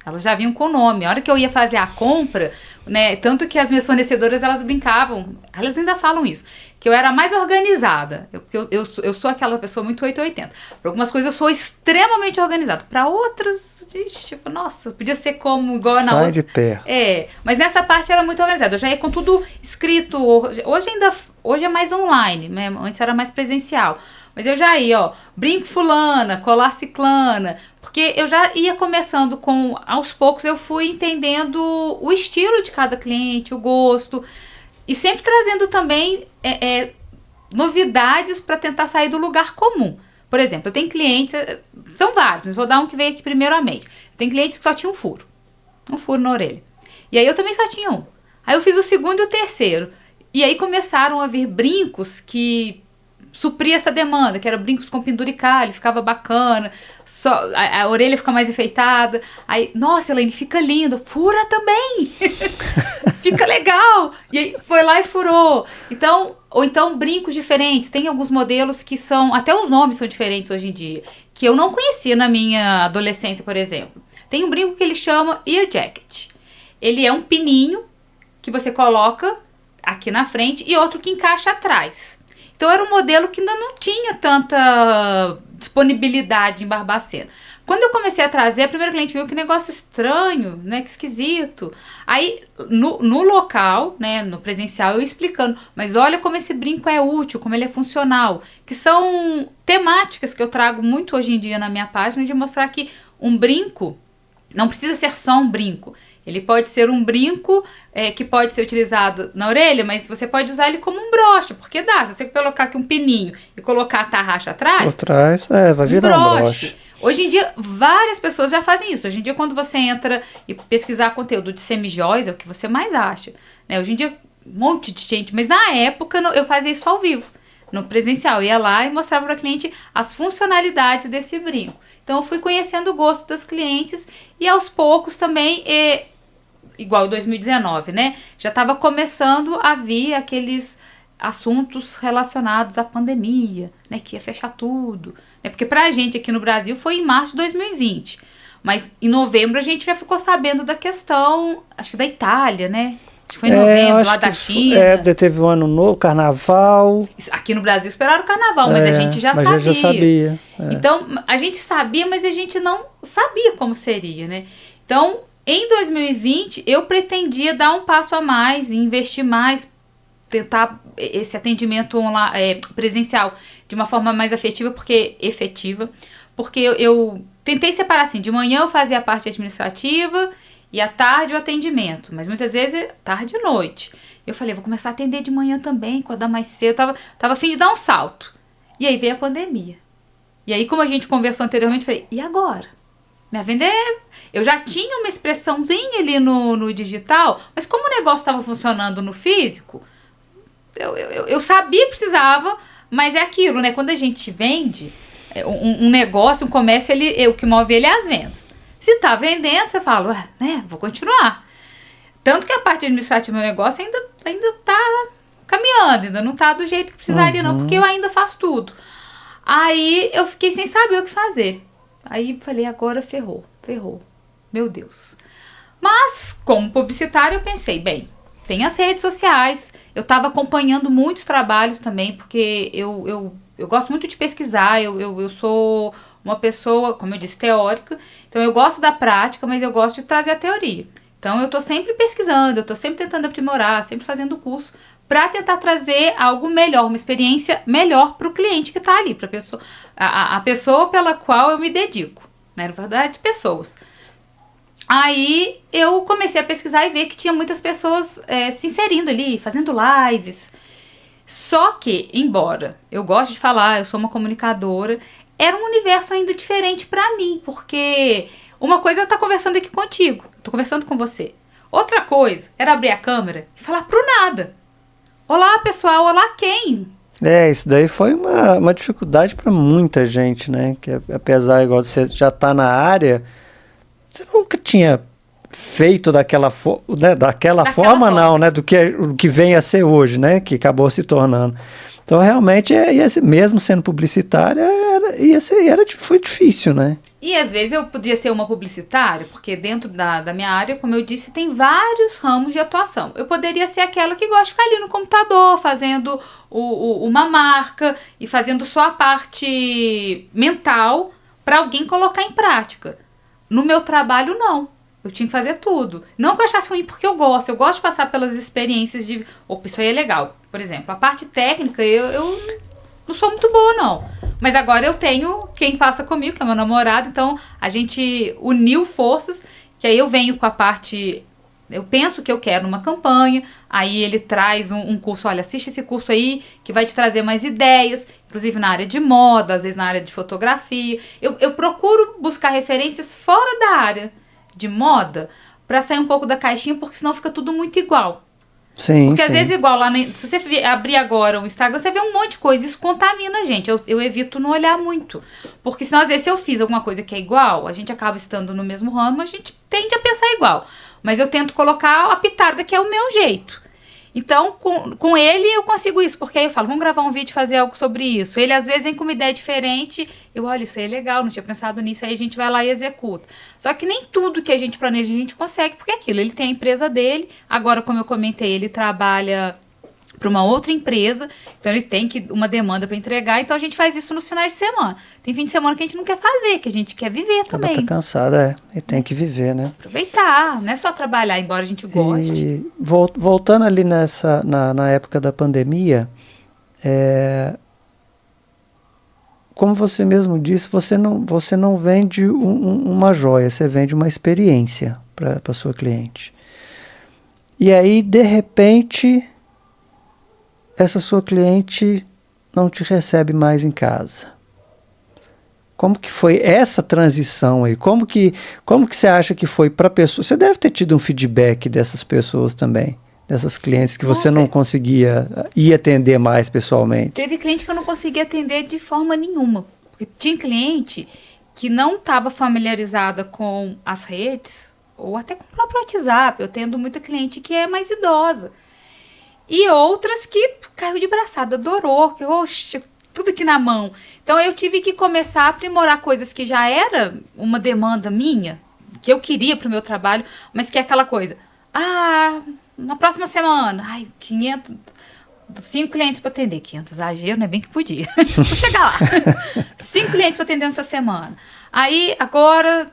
Elas já vinham com nome. A hora que eu ia fazer a compra, né, tanto que as minhas fornecedoras, elas brincavam, elas ainda falam isso, que eu era mais organizada. Eu sou aquela pessoa muito 880. Para algumas coisas eu sou extremamente organizada. Para outras, tipo, nossa, podia ser como igual na outra. Sai de perto. Mas nessa parte era muito organizada. Eu já ia com tudo escrito. Hoje é mais online, né? Antes era mais presencial. Mas eu já ia, brinco fulana, colar ciclana, porque eu já ia começando aos poucos eu fui entendendo o estilo de cada cliente, o gosto, e sempre trazendo também novidades para tentar sair do lugar comum. Por exemplo, eu tenho clientes, são vários, mas vou dar um que veio aqui primeiramente. Eu tenho clientes que só tinham um furo na orelha. E aí eu também só tinha um. Aí eu fiz o segundo e o terceiro. E aí começaram a vir brincos que suprir essa demanda, que era brincos com penduricalho, ficava bacana, a orelha fica mais enfeitada. Aí, nossa, Elaine, fica lindo, fura também, fica legal. E aí foi lá e furou. Ou então brincos diferentes, tem alguns modelos que são, até os nomes são diferentes hoje em dia, que eu não conhecia na minha adolescência, por exemplo. Tem um brinco que ele chama Ear Jacket. Ele é um pininho que você coloca aqui na frente e outro que encaixa atrás. Então era um modelo que ainda não tinha tanta disponibilidade em Barbacena. Quando eu comecei a trazer, a primeira cliente viu que negócio estranho, né, que esquisito. Aí no local, né, no presencial, eu explicando, mas olha como esse brinco é útil, como ele é funcional, que são temáticas que eu trago muito hoje em dia na minha página, de mostrar que um brinco não precisa ser só um brinco. Ele pode ser um brinco que pode ser utilizado na orelha, mas você pode usar ele como um broche, porque dá. Se você colocar aqui um pininho e colocar a tarraxa atrás... Vai virar um broche. Hoje em dia, várias pessoas já fazem isso. Hoje em dia, quando você entra e pesquisar conteúdo de semijóias, é o que você mais acha. Né? Hoje em dia, um monte de gente. Mas na época, eu fazia isso ao vivo, no presencial. Eu ia lá e mostrava para a cliente as funcionalidades desse brinco. Então, eu fui conhecendo o gosto das clientes e, aos poucos, também... igual em 2019, né? Já estava começando a vir aqueles assuntos relacionados à pandemia, né? Que ia fechar tudo. Né? Porque pra gente aqui no Brasil foi em março de 2020. Mas em novembro a gente já ficou sabendo da questão, acho que da Itália, né? Acho que foi em novembro, lá da China. Teve um ano novo, carnaval. Aqui no Brasil esperaram o carnaval, mas a gente já sabia. Eu já sabia. Então, a gente sabia, mas a gente não sabia como seria, né? Então... Em 2020, eu pretendia dar um passo a mais e investir mais, tentar esse atendimento presencial de uma forma mais efetiva, porque eu tentei separar assim, de manhã eu fazia a parte administrativa e à tarde o atendimento, mas muitas vezes tarde e noite. Eu falei, vou começar a atender de manhã também, acordar mais cedo, tava a fim de dar um salto. E aí veio a pandemia. E aí, como a gente conversou anteriormente, eu falei, e agora? Minha venda eu já tinha uma expressãozinha ali no digital, mas como o negócio estava funcionando no físico, eu sabia que precisava, mas é aquilo, né? Quando a gente vende um negócio, um comércio, o que move ele é as vendas. Se tá vendendo, você fala, vou continuar. Tanto que a parte administrativa do negócio ainda tá caminhando, ainda não tá do jeito que precisaria não, porque eu ainda faço tudo. Aí eu fiquei sem saber o que fazer. Aí falei, agora ferrou. Meu Deus. Mas, como publicitário, eu pensei, bem, tem as redes sociais. Eu estava acompanhando muitos trabalhos também, porque eu gosto muito de pesquisar. Eu sou uma pessoa, como eu disse, teórica. Então, eu gosto da prática, mas eu gosto de trazer a teoria. Então, eu estou sempre pesquisando, eu estou sempre tentando aprimorar, sempre fazendo curso, para tentar trazer algo melhor, uma experiência melhor para o cliente que está ali, para a pessoa pela qual eu me dedico. Na verdade, pessoas. Aí eu comecei a pesquisar e ver que tinha muitas pessoas se inserindo ali, fazendo lives. Só que, embora eu goste de falar, eu sou uma comunicadora, era um universo ainda diferente para mim, porque uma coisa é eu estar conversando aqui contigo, estou conversando com você. Outra coisa era abrir a câmera e falar pro nada. Olá, pessoal, olá quem? Isso daí foi uma dificuldade para muita gente, né? Que apesar, igual você já tá na área, você nunca tinha feito daquela forma, não, né? Do que vem a ser hoje, né? Que acabou se tornando. Então, realmente, mesmo sendo publicitária, foi difícil, né? E, às vezes, eu podia ser uma publicitária, porque dentro da minha área, como eu disse, tem vários ramos de atuação. Eu poderia ser aquela que gosta de ficar ali no computador, fazendo uma marca e fazendo só a parte mental para alguém colocar em prática. No meu trabalho, não. Eu tinha que fazer tudo. Não que eu achasse ruim, porque eu gosto de passar pelas experiências de... Opa, isso aí é legal. Por exemplo, a parte técnica, eu não sou muito boa, não. Mas agora eu tenho quem faça comigo, que é meu namorado. Então, a gente uniu forças, que aí eu venho com a parte... Eu penso que eu quero uma campanha, aí ele traz um curso, olha, assiste esse curso aí, que vai te trazer mais ideias, inclusive na área de moda, às vezes na área de fotografia. Eu procuro buscar referências fora da área de moda, para sair um pouco da caixinha, porque senão fica tudo muito igual. Sim, porque sim. Às vezes igual lá, se você abrir agora o Instagram, você vê um monte de coisa, isso contamina a gente. Eu evito não olhar muito, porque senão às vezes se eu fiz alguma coisa que é igual, a gente acaba estando no mesmo ramo, a gente tende a pensar igual. Mas eu tento colocar a pitada que é o meu jeito. Então, com ele eu consigo isso, porque aí eu falo, vamos gravar um vídeo e fazer algo sobre isso. Ele às vezes vem com uma ideia diferente, eu olho, isso aí é legal, não tinha pensado nisso, aí a gente vai lá e executa. Só que nem tudo que a gente planeja a gente consegue, porque é aquilo, ele tem a empresa dele, agora como eu comentei, ele trabalha para uma outra empresa, então ele tem uma demanda para entregar, então a gente faz isso nos finais de semana. Tem fim de semana que a gente não quer fazer, que a gente quer viver também. Tá cansada, e tem que viver, né? Aproveitar, não é só trabalhar, embora a gente goste. E voltando ali na época da pandemia, como você mesmo disse, você não vende uma joia, você vende uma experiência para sua cliente. E aí, de repente, essa sua cliente não te recebe mais em casa. Como que foi essa transição aí? Como que você acha que foi para a pessoa? Você deve ter tido um feedback dessas pessoas também, dessas clientes que você não conseguia ir atender mais pessoalmente. Teve cliente que eu não conseguia atender de forma nenhuma. Porque tinha cliente que não estava familiarizada com as redes, ou até com o próprio WhatsApp. Eu tendo muita cliente que é mais idosa. E outras que caiu de braçada, adorou, que oxe, tudo aqui na mão. Então eu tive que começar a aprimorar coisas que já era uma demanda minha, que eu queria para o meu trabalho, mas que é aquela coisa, na próxima semana, 5 clientes para atender, 500 exagero, não é bem que podia, vou chegar lá, 5 clientes para atender nessa semana, aí agora,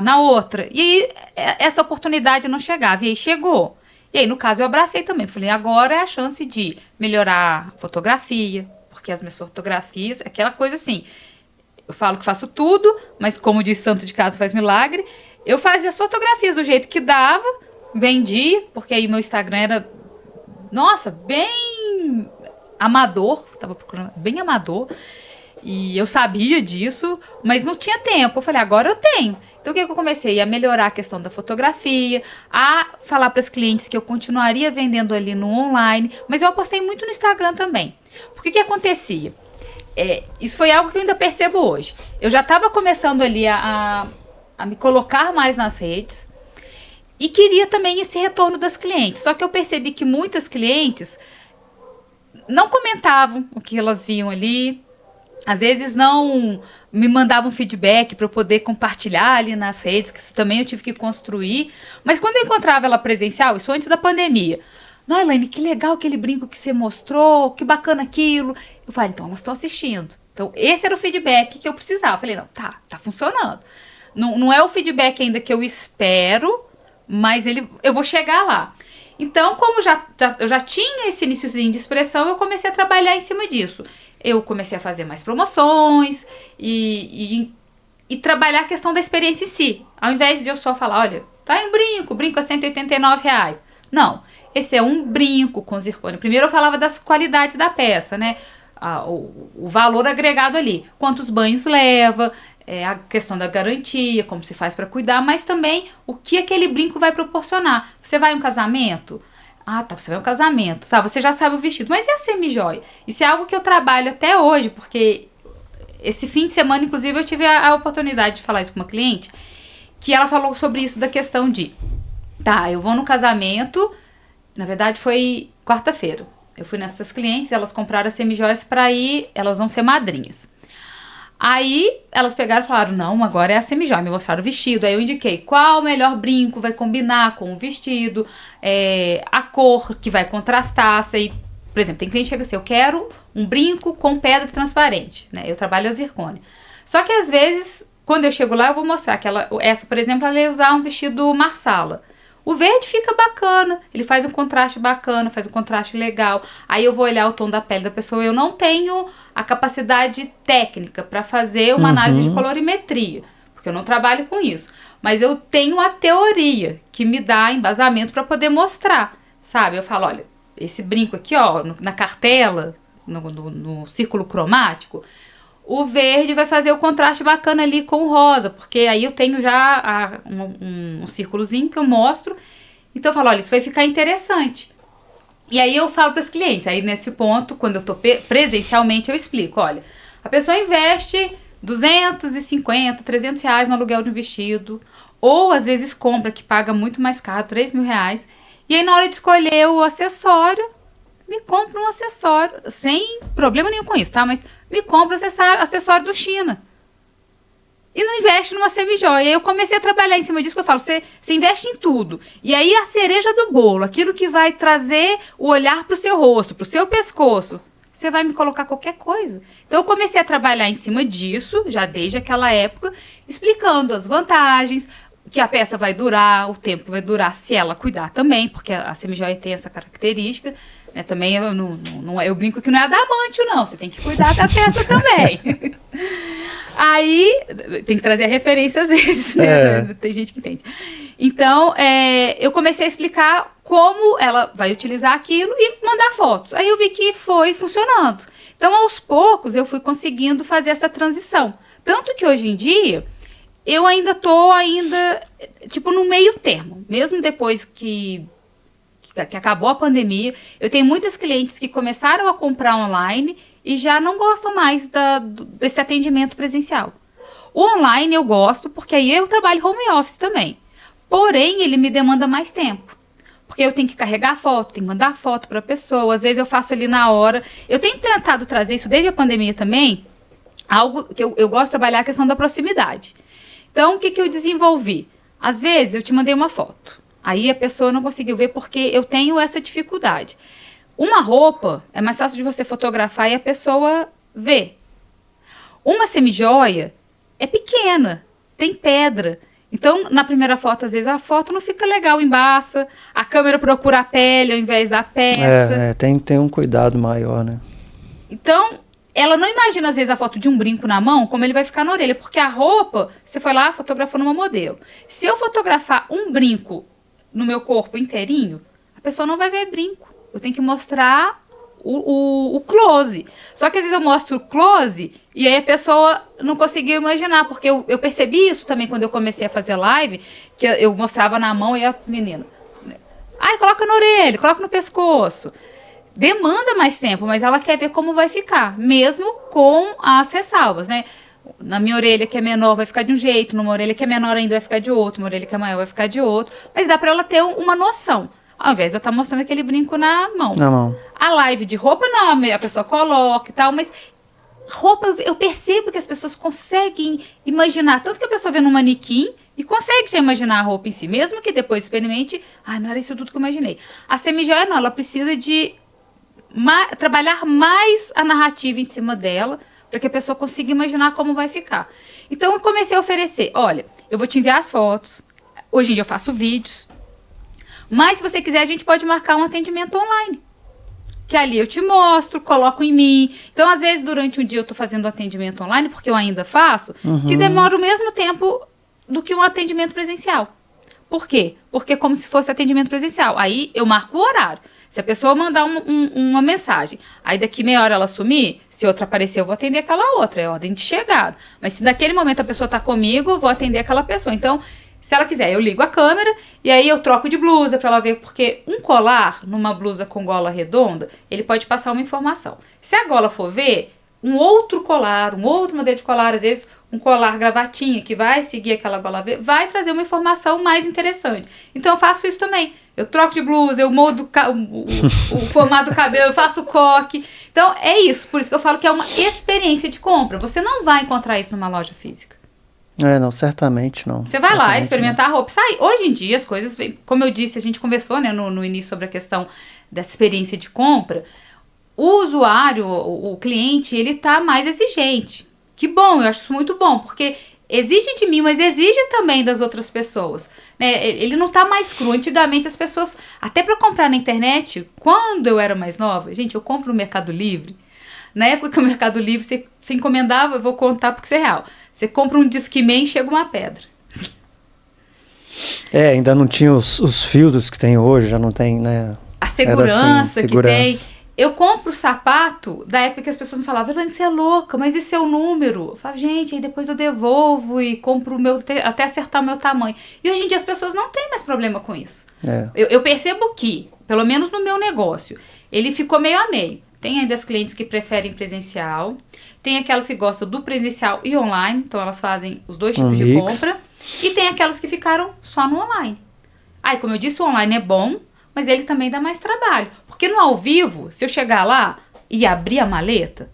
na outra, e aí essa oportunidade não chegava, e aí chegou. E aí, no caso, eu abracei também. Falei, agora é a chance de melhorar a fotografia, porque as minhas fotografias, aquela coisa assim, eu falo que faço tudo, mas como diz santo de casa faz milagre, eu fazia as fotografias do jeito que dava, vendi, porque aí meu Instagram era, bem amador, tava procurando, bem amador, e eu sabia disso, mas não tinha tempo. Eu falei, agora eu tenho. Então, o que eu comecei? A melhorar a questão da fotografia, a falar para as clientes que eu continuaria vendendo ali no online, mas eu apostei muito no Instagram também. Porque o que acontecia? Isso foi algo que eu ainda percebo hoje. Eu já estava começando ali a me colocar mais nas redes e queria também esse retorno das clientes. Só que eu percebi que muitas clientes não comentavam o que elas viam ali, às vezes não me mandavam feedback para eu poder compartilhar ali nas redes, que isso também eu tive que construir. Mas quando eu encontrava ela presencial, isso antes da pandemia, não, Elaine, que legal aquele brinco que você mostrou, que bacana aquilo. Eu falei, então elas estão assistindo. Então esse era o feedback que eu precisava. Eu falei, não, tá funcionando. Não é o feedback ainda que eu espero, mas eu vou chegar lá. Então, como eu já tinha esse iniciozinho de expressão, eu comecei a trabalhar em cima disso. Eu comecei a fazer mais promoções e trabalhar a questão da experiência em si. Ao invés de eu só falar, olha, tá em brinco é R$189. Não, esse é um brinco com zircônio. Primeiro eu falava das qualidades da peça, né? o valor agregado ali. Quantos banhos leva, a questão da garantia, como se faz para cuidar, mas também o que aquele brinco vai proporcionar. Você vai em um casamento? Ah, tá, você vai em um casamento. Tá, você já sabe o vestido. Mas e a semijoia? Isso é algo que eu trabalho até hoje, porque esse fim de semana, inclusive, eu tive a oportunidade de falar isso com uma cliente, que ela falou sobre isso da questão de, tá, eu vou no casamento, na verdade foi quarta-feira. Eu fui nessas clientes, elas compraram as semijoias para ir, elas vão ser madrinhas. Aí, elas pegaram e falaram, não, agora é a semijoia, me mostraram o vestido. Aí eu indiquei qual o melhor brinco vai combinar com o vestido, a cor que vai contrastar. Aí, por exemplo, tem cliente que chega assim, eu quero um brinco com pedra transparente, né? Eu trabalho a zircônia. Só que às vezes, quando eu chego lá, eu vou mostrar que essa, por exemplo, ela ia usar um vestido marsala. O verde fica bacana, ele faz um contraste bacana, faz um contraste legal. Aí eu vou olhar o tom da pele da pessoa. Eu não tenho a capacidade técnica para fazer uma análise de colorimetria, porque eu não trabalho com isso. Mas eu tenho a teoria que me dá embasamento para poder mostrar, sabe? Eu falo, olha, esse brinco aqui, ó, na cartela, no círculo cromático, o verde vai fazer o contraste bacana ali com o rosa, porque aí eu tenho já um círculozinho que eu mostro. Então eu falo, olha, isso vai ficar interessante. E aí eu falo para os clientes, aí nesse ponto, quando eu estou presencialmente, eu explico, olha, a pessoa investe 250, 300 reais no aluguel de um vestido, ou às vezes compra, que paga muito mais caro, 3 mil reais, e aí na hora de escolher o acessório, me compra um acessório, sem problema nenhum com isso, tá? Mas me compra um acessório do China. E não investe numa semijoia. E aí eu comecei a trabalhar em cima disso, que eu falo, você investe em tudo. E aí a cereja do bolo, aquilo que vai trazer o olhar pro seu rosto, pro seu pescoço, você vai me colocar qualquer coisa. Então eu comecei a trabalhar em cima disso, já desde aquela época, explicando as vantagens, que a peça vai durar, o tempo que vai durar, se ela cuidar também, porque a semijoia tem essa característica. Também eu brinco que não é adamantio, não. Você tem que cuidar da peça também. Aí, tem que trazer a referência às vezes, né? Tem gente que entende. Então, eu comecei a explicar como ela vai utilizar aquilo e mandar fotos. Aí eu vi que foi funcionando. Então, aos poucos, eu fui conseguindo fazer essa transição. Tanto que hoje em dia, eu ainda tô tipo, no meio termo. Mesmo depois que acabou a pandemia, eu tenho muitas clientes que começaram a comprar online e já não gostam mais desse atendimento presencial. O online eu gosto, porque aí eu trabalho home office também. Porém, ele me demanda mais tempo. Porque eu tenho que carregar a foto, tenho que mandar foto para a pessoa, às vezes eu faço ali na hora. Eu tenho tentado trazer isso desde a pandemia também, algo que eu gosto de trabalhar, a questão da proximidade. Então, o que eu desenvolvi? Às vezes, eu te mandei uma foto. Aí a pessoa não conseguiu ver porque eu tenho essa dificuldade. Uma roupa é mais fácil de você fotografar e a pessoa ver. Uma semijoia é pequena, tem pedra. Então, na primeira foto, às vezes a foto não fica legal, embaça. A câmera procura a pele ao invés da peça. Tem um cuidado maior, né? Então, ela não imagina, às vezes, a foto de um brinco na mão, como ele vai ficar na orelha. Porque a roupa, você foi lá, fotografou numa modelo. Se eu fotografar um brinco no meu corpo inteirinho, a pessoa não vai ver brinco. Eu tenho que mostrar o close. Só que às vezes eu mostro o close e aí a pessoa não conseguiu imaginar, porque eu percebi isso também quando eu comecei a fazer live, que eu mostrava na mão e a menina, coloca na orelha, coloca no pescoço. Demanda mais tempo, mas ela quer ver como vai ficar, mesmo com as ressalvas, né? Na minha orelha que é menor vai ficar de um jeito, numa orelha que é menor ainda vai ficar de outro, uma orelha que é maior vai ficar de outro. Mas dá pra ela ter uma noção. Ao invés de eu estar mostrando aquele brinco na mão. A live de roupa não, a pessoa coloca e tal, mas roupa eu percebo que as pessoas conseguem imaginar. Tanto que a pessoa vê no manequim e consegue já imaginar a roupa em si. Mesmo que depois experimente, não era isso tudo que eu imaginei. A semijoia não, ela precisa de trabalhar mais a narrativa em cima dela, para que a pessoa consiga imaginar como vai ficar. Então, eu comecei a oferecer, olha, eu vou te enviar as fotos, hoje em dia eu faço vídeos, mas se você quiser, a gente pode marcar um atendimento online, que ali eu te mostro, coloco em mim. Então, às vezes, durante um dia eu estou fazendo atendimento online, porque eu ainda faço, que demora o mesmo tempo do que um atendimento presencial. Por quê? Porque é como se fosse atendimento presencial. Aí, eu marco o horário. Se a pessoa mandar uma mensagem, aí daqui meia hora ela sumir, se outra aparecer, eu vou atender aquela outra, é ordem de chegada. Mas se naquele momento a pessoa está comigo, eu vou atender aquela pessoa. Então, se ela quiser, eu ligo a câmera e aí eu troco de blusa para ela ver, porque um colar numa blusa com gola redonda, ele pode passar uma informação. Se a gola for ver, um outro colar, um outro modelo de colar, às vezes um colar gravatinha que vai seguir aquela gola V, vai trazer uma informação mais interessante. Então eu faço isso também. Eu troco de blusa, eu mudo o formato do cabelo, eu faço coque. Então é isso, por isso que eu falo que é uma experiência de compra. Você não vai encontrar isso numa loja física. Não, certamente não. Você vai lá experimentar a roupa. Hoje em dia as coisas, como eu disse, a gente conversou, né, no início sobre a questão dessa experiência de compra. O usuário, o cliente, ele tá mais exigente. Que bom, eu acho isso muito bom, porque exige de mim, mas exige também das outras pessoas. Né? Ele não tá mais cru. Antigamente as pessoas, até para comprar na internet, quando eu era mais nova, gente, eu compro no Mercado Livre. Na época que o Mercado Livre, você encomendava, eu vou contar porque isso é real. Você compra um Discman e chega uma pedra. Ainda não tinha os filtros que tem hoje, já não tem, né? A segurança, assim, que tem. Eu compro o sapato da época que as pessoas me falavam, Elaine, você é louca, mas esse é o número. Eu falo, gente, aí depois eu devolvo e compro o meu, até acertar o meu tamanho. E hoje em dia as pessoas não têm mais problema com isso. Eu percebo que, pelo menos no meu negócio, ele ficou meio a meio. Tem ainda as clientes que preferem presencial, tem aquelas que gostam do presencial e online, então elas fazem os dois tipos de compra, e tem aquelas que ficaram só no online. Aí, como eu disse, o online é bom, mas ele também dá mais trabalho. Porque no ao vivo, se eu chegar lá e abrir a maleta,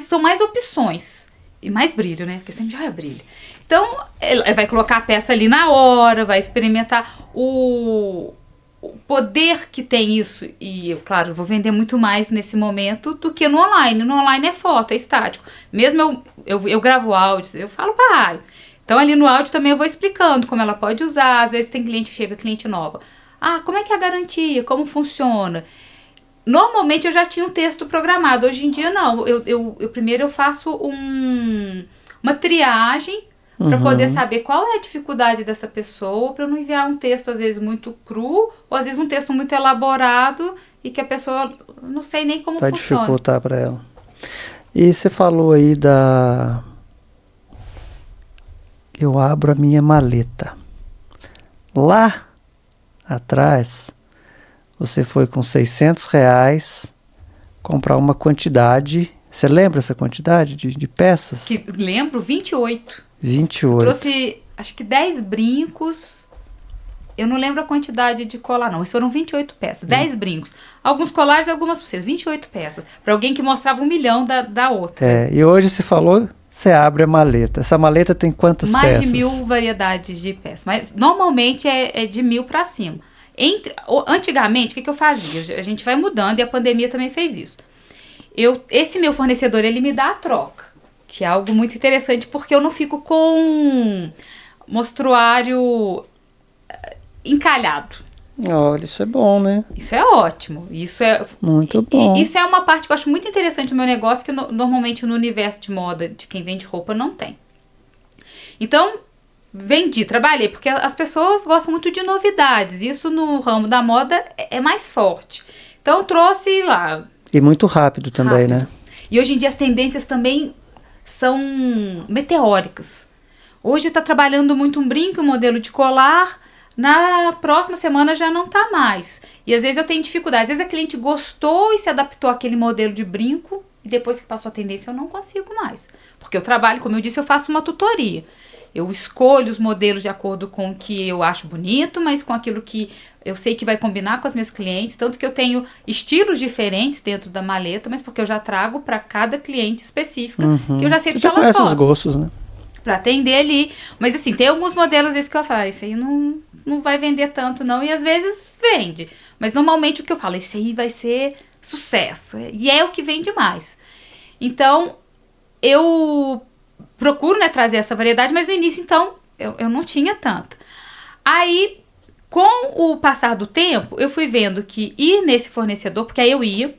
são mais opções. E mais brilho, né? Porque sempre já é brilho. Então, ele vai colocar a peça ali na hora, vai experimentar o poder que tem isso. E, claro, eu vou vender muito mais nesse momento do que no online. No online é foto, é estático. Mesmo eu gravo áudio, eu falo pra raio. Então, ali no áudio também eu vou explicando como ela pode usar. Às vezes tem cliente que chega, cliente nova. Como é que é a garantia? Como funciona? Normalmente eu já tinha um texto programado. Hoje em dia, não. Primeiro eu faço uma triagem para poder saber qual é a dificuldade dessa pessoa, para eu não enviar um texto, às vezes, muito cru, ou às vezes um texto muito elaborado e que a pessoa não sei nem como funciona. Vai dificultar para ela. E você falou aí eu abro a minha maleta. Lá atrás, você foi com R$600 comprar uma quantidade. Você lembra essa quantidade de peças? Lembro, 28. 28. Eu trouxe, acho que 10 brincos. Eu não lembro a quantidade de colar, não. Mas foram 28 peças. 10 brincos. Alguns colares e algumas pulseiras. 28 peças. Para alguém que mostrava 1 milhão da outra. E hoje você falou, você abre a maleta. Essa maleta tem quantas peças? Mais de 1000 variedades de peças. Mas normalmente é de 1000 para cima. Antigamente, o que eu fazia? A gente vai mudando e a pandemia também fez isso. Esse meu fornecedor, ele me dá a troca. Que é algo muito interessante, porque eu não fico com mostruário encalhado. Olha, isso é bom, né? Isso é ótimo. Isso é muito bom. Isso é uma parte que eu acho muito interessante no meu negócio, que normalmente no universo de moda, de quem vende roupa, não tem. Então, trabalhei, porque as pessoas gostam muito de novidades. Isso no ramo da moda é mais forte. Então, eu trouxe lá. E muito rápido também, né? E hoje em dia as tendências também são meteóricas. Hoje está trabalhando muito um brinco, um modelo de colar. Na próxima semana já não está mais. E às vezes eu tenho dificuldade. Às vezes a cliente gostou e se adaptou àquele modelo de brinco. E depois que passou a tendência eu não consigo mais. Porque eu trabalho, como eu disse, eu faço uma tutoria. Eu escolho os modelos de acordo com o que eu acho bonito, mas com aquilo que eu sei que vai combinar com as minhas clientes. Tanto que eu tenho estilos diferentes dentro da maleta, mas porque eu já trago para cada cliente específica, que eu já sei do que elas gostam. Os gostos, né? Para atender ali. Mas assim, tem alguns modelos às vezes que eu falo, isso aí não vai vender tanto não, e às vezes vende. Mas normalmente o que eu falo, esse aí vai ser sucesso. E é o que vende mais. Então, eu procuro, né, trazer essa variedade, mas no início, então, eu não tinha tanta. Aí, com o passar do tempo, eu fui vendo que ir nesse fornecedor, porque aí eu ia,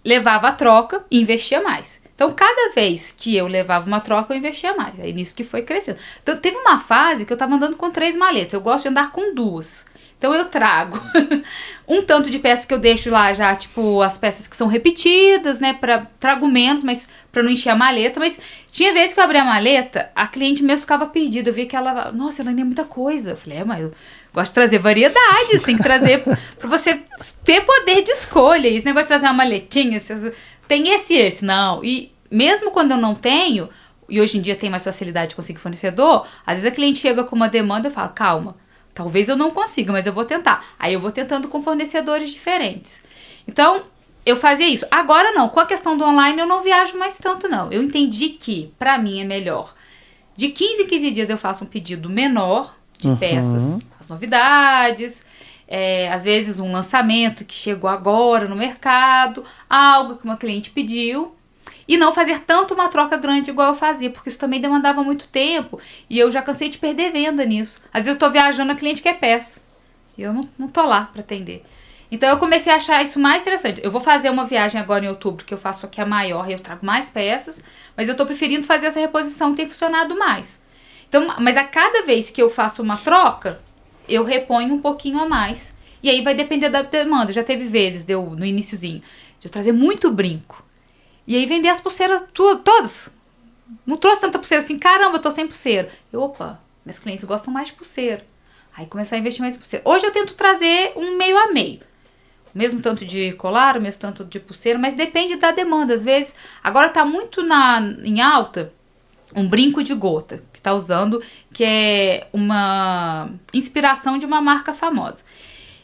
levava a troca e investia mais. Então, cada vez que eu levava uma troca, eu investia mais. Aí, nisso que foi crescendo. Então, teve uma fase que eu estava andando com 3 maletas. Eu gosto de andar com 2. Então eu trago um tanto de peças que eu deixo lá já, tipo, as peças que são repetidas, né? Trago menos, mas pra não encher a maleta. Mas tinha vezes que eu abria a maleta, a cliente mesmo ficava perdida. Eu via que ela, nossa, ela nem é muita coisa. Eu falei, mas eu gosto de trazer variedades, tem que trazer pra você ter poder de escolha. Esse negócio de trazer uma maletinha, tem esse, não. E mesmo quando eu não tenho, e hoje em dia tem mais facilidade de conseguir fornecedor, às vezes a cliente chega com uma demanda e eu falo, calma, talvez eu não consiga, mas eu vou tentar. Aí eu vou tentando com fornecedores diferentes. Então, eu fazia isso. Agora não, com a questão do online eu não viajo mais tanto não. Eu entendi que, pra mim, é melhor. De 15 em 15 dias eu faço um pedido menor de peças, as novidades, às vezes um lançamento que chegou agora no mercado, algo que uma cliente pediu. E não fazer tanto uma troca grande igual eu fazia, porque isso também demandava muito tempo. E eu já cansei de perder venda nisso. Às vezes eu tô viajando, a cliente quer peça. E eu não tô lá para atender. Então eu comecei a achar isso mais interessante. Eu vou fazer uma viagem agora em outubro, que eu faço aqui a maior, e eu trago mais peças. Mas eu tô preferindo fazer essa reposição, que tem funcionado mais. Então, mas a cada vez que eu faço uma troca, eu reponho um pouquinho a mais. E aí vai depender da demanda. Já teve vezes, no iniciozinho, de eu trazer muito brinco. E aí vender as pulseiras todas. Não trouxe tanta pulseira assim, caramba, eu tô sem pulseira. Opa, meus clientes gostam mais de pulseira. Aí começar a investir mais em pulseira. Hoje eu tento trazer um meio a meio. O mesmo tanto de colar, o mesmo tanto de pulseira, mas depende da demanda. Às vezes, agora tá muito em alta um brinco de gota que tá usando, que é uma inspiração de uma marca famosa.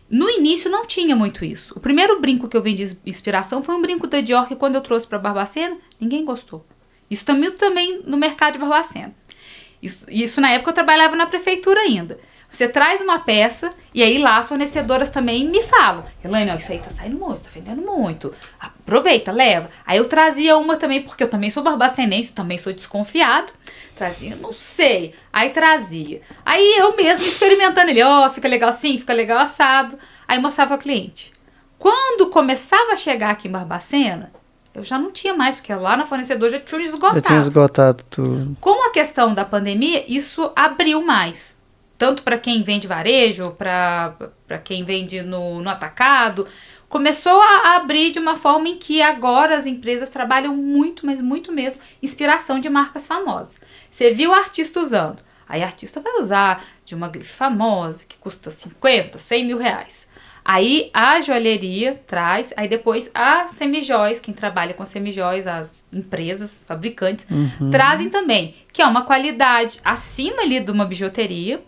No início não tinha muito isso. O primeiro brinco que eu vendi de inspiração foi um brinco da Dior que quando eu trouxe para Barbacena, ninguém gostou. Isso também no mercado de Barbacena. Isso na época eu trabalhava na prefeitura ainda. Você traz uma peça e aí lá as fornecedoras também me falam. Elaine, isso aí tá saindo muito, tá vendendo muito. Aproveita, leva. Aí eu trazia uma também, porque eu também sou barbacenense, também sou desconfiado. Trazia, não sei. Aí trazia. Aí eu mesmo experimentando ele, fica legal assim, fica legal assado. Aí mostrava ao cliente. Quando começava a chegar aqui em Barbacena, eu já não tinha mais, porque lá na fornecedora já tinha esgotado. Já tinha esgotado tudo. Com a questão da pandemia, isso abriu mais. Tanto para quem vende varejo, para quem vende no atacado. Começou a abrir de uma forma em que agora as empresas trabalham muito, mas muito mesmo, inspiração de marcas famosas. Você viu o artista usando, aí o artista vai usar de uma grife famosa, que custa 50, 100 mil reais. Aí a joalheria traz, aí depois a semijóias, quem trabalha com semijóias, as empresas, fabricantes, trazem também, que é uma qualidade acima ali de uma bijuteria,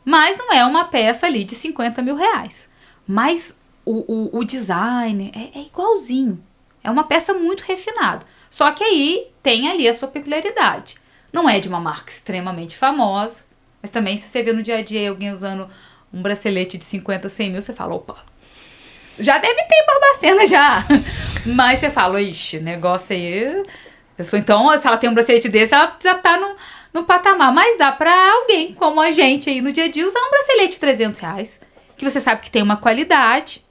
mas não é uma peça ali de 50 mil reais. Mas o design é igualzinho. É uma peça muito refinada. Só que aí tem ali a sua peculiaridade. Não é de uma marca extremamente famosa, mas também se você vê no dia a dia alguém usando um bracelete de 50, 100 mil, você fala, opa, já deve ter Barbacena já. Mas você fala, ixi, negócio aí... Pessoa, então, se ela tem um bracelete desse, ela já tá no patamar. Mas dá pra alguém, como a gente aí no dia a dia, usar um bracelete de 300 reais. Que você sabe que tem uma qualidade,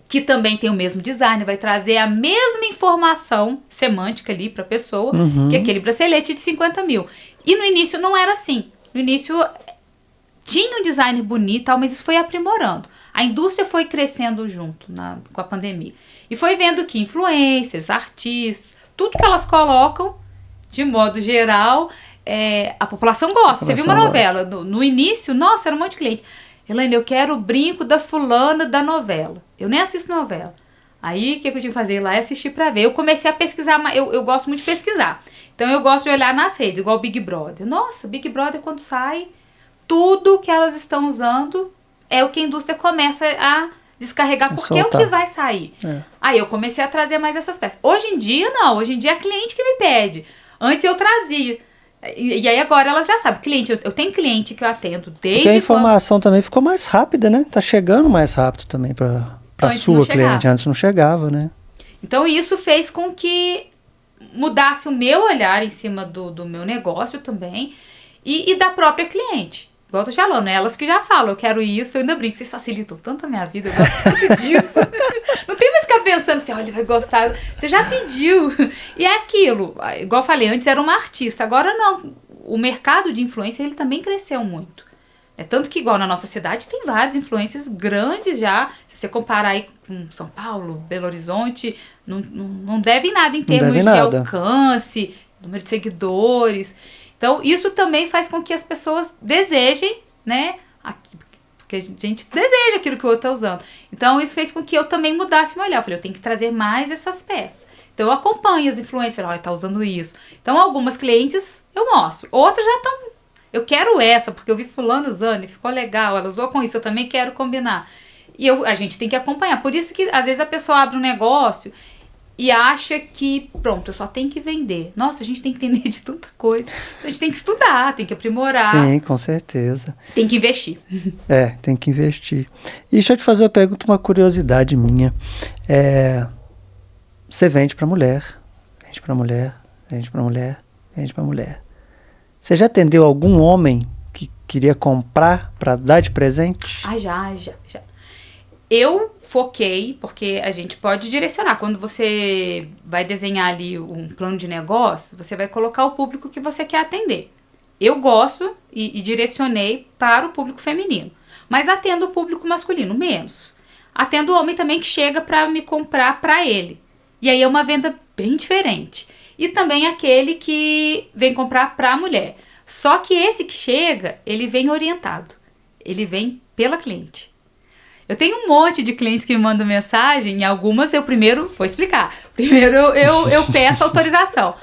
que também tem o mesmo design, vai trazer a mesma informação semântica ali pra pessoa, que aquele bracelete de 50 mil. E no início não era assim. No início tinha um design bonito, mas isso foi aprimorando. A indústria foi crescendo junto com a pandemia. E foi vendo que influencers, artistas, tudo que elas colocam, de modo geral, a população gosta. Você viu uma novela, no início, nossa, era um monte de cliente. Elaine, eu quero o brinco da fulana da novela. Eu nem assisto novela. Aí, o que eu tinha que fazer? Ir lá e assistir pra ver. Eu comecei a pesquisar, eu gosto muito de pesquisar. Então, eu gosto de olhar nas redes, igual o Big Brother. Nossa, Big Brother, quando sai, tudo que elas estão usando é o que a indústria começa a descarregar, porque é o que vai sair. Aí, eu comecei a trazer mais essas peças. Hoje em dia, não. Hoje em dia, é cliente que me pede. Antes, eu trazia. E aí agora elas já sabem. Cliente, eu tenho cliente que eu atendo desde porque a informação também ficou mais rápida, né? Tá chegando mais rápido também para sua cliente. Antes não chegava, né? Então isso fez com que mudasse o meu olhar em cima do meu negócio também e da própria cliente. Igual eu tô falando, né? Elas que já falam, eu quero isso, eu ainda brinco, vocês facilitam tanto a minha vida, eu gosto tanto disso. Não tem mais que ficar pensando assim, olha, ele vai gostar. Você já pediu. E é aquilo, igual eu falei, antes era uma artista, agora não. O mercado de influência, ele também cresceu muito. É tanto que, igual na nossa cidade, tem vários influencers grandes já. Se você comparar aí com São Paulo, Belo Horizonte, não deve nada em termos de alcance, número de seguidores. Então, isso também faz com que as pessoas desejem, né? Porque a gente deseja aquilo que o outro está usando. Então, isso fez com que eu também mudasse meu olhar. Eu falei, eu tenho que trazer mais essas peças. Então, eu acompanho as influencers. Está usando isso. Então, algumas clientes eu mostro. Outras já estão... Eu quero essa, porque eu vi fulano usando e ficou legal. Ela usou com isso, eu também quero combinar. E a gente tem que acompanhar. Por isso que, às vezes, a pessoa abre um negócio e acha que, pronto, eu só tenho que vender. Nossa, a gente tem que entender de tanta coisa. A gente tem que estudar, tem que aprimorar. Sim, com certeza. Tem que investir. Tem que investir. E deixa eu te fazer uma pergunta, uma curiosidade minha. Você vende para mulher, vende para mulher, vende para mulher, vende para mulher. Você já atendeu algum homem que queria comprar para dar de presente? Já. Eu foquei, porque a gente pode direcionar. Quando você vai desenhar ali um plano de negócio, você vai colocar o público que você quer atender. Eu gosto e direcionei para o público feminino. Mas atendo o público masculino, menos. Atendo o homem também que chega para me comprar para ele. E aí é uma venda bem diferente. E também aquele que vem comprar para a mulher. Só que esse que chega, ele vem orientado. Ele vem pela cliente. Eu tenho um monte de clientes que me mandam mensagem, e algumas eu primeiro vou explicar. Primeiro eu peço autorização.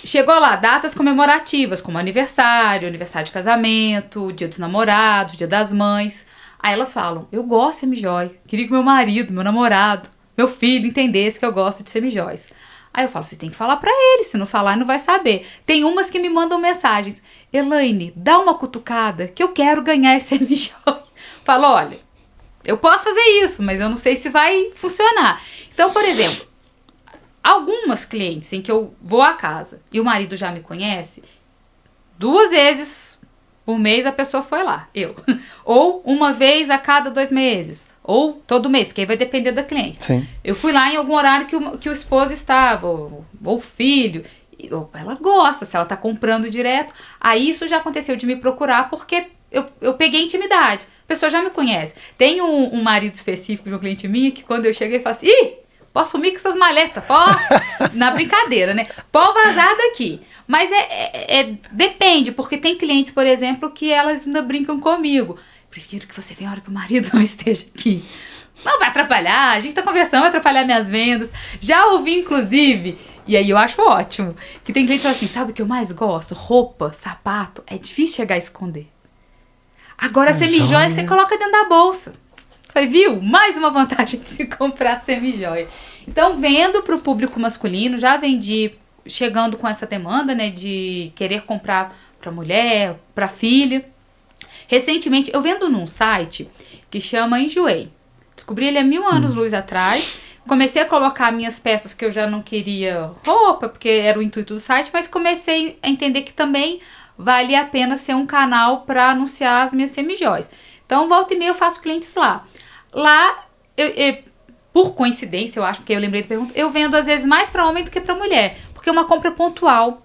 Chegou lá, datas comemorativas, como aniversário de casamento, dia dos namorados, dia das mães. Aí elas falam, eu gosto de semijoia. Queria que meu marido, meu namorado, meu filho entendesse que eu gosto de semijóias. Aí eu falo, você tem que falar pra ele, se não falar, não vai saber. Tem umas que me mandam mensagens, Elaine, dá uma cutucada, que eu quero ganhar esse semijóia. Falo, olha, eu posso fazer isso, mas eu não sei se vai funcionar. Então, por exemplo, algumas clientes em que eu vou à casa e o marido já me conhece, 2 vezes por mês a pessoa foi lá, eu. Ou uma vez a cada 2 meses. Ou todo mês, porque aí vai depender da cliente. Sim. Eu fui lá em algum horário que o esposo estava, ou o filho. Ela gosta, se ela está comprando direto. Aí isso já aconteceu de me procurar porque eu peguei intimidade. A pessoa já me conhece. Tem um marido específico de um cliente minha que quando eu chego ele fala assim, posso sumir com essas maletas, na brincadeira, né? Pode vazar daqui. Mas depende, porque tem clientes, por exemplo, que elas ainda brincam comigo. Prefiro que você venha a hora que o marido não esteja aqui. Não vai atrapalhar, a gente tá conversando, vai atrapalhar minhas vendas. Já ouvi, inclusive, e aí eu acho ótimo, que tem cliente que fala assim, sabe o que eu mais gosto? Roupa, sapato, é difícil chegar a esconder. Agora, semijoia você coloca dentro da bolsa. Falei, viu? Mais uma vantagem de se comprar semijoia. Então, vendo pro público masculino, já vendi, chegando com essa demanda, né, de querer comprar pra mulher, pra filha. Recentemente, eu vendo num site que chama Enjoei. Descobri ele há 1000 anos-luz atrás. Comecei a colocar minhas peças que eu já não queria roupa, porque era o intuito do site, mas comecei a entender que também valia a pena ser um canal para anunciar as minhas semijóias. Então, volta e meia eu faço clientes lá. Lá, por coincidência, eu acho, porque eu lembrei da pergunta, eu vendo às vezes mais para homem do que para mulher, porque é uma compra pontual.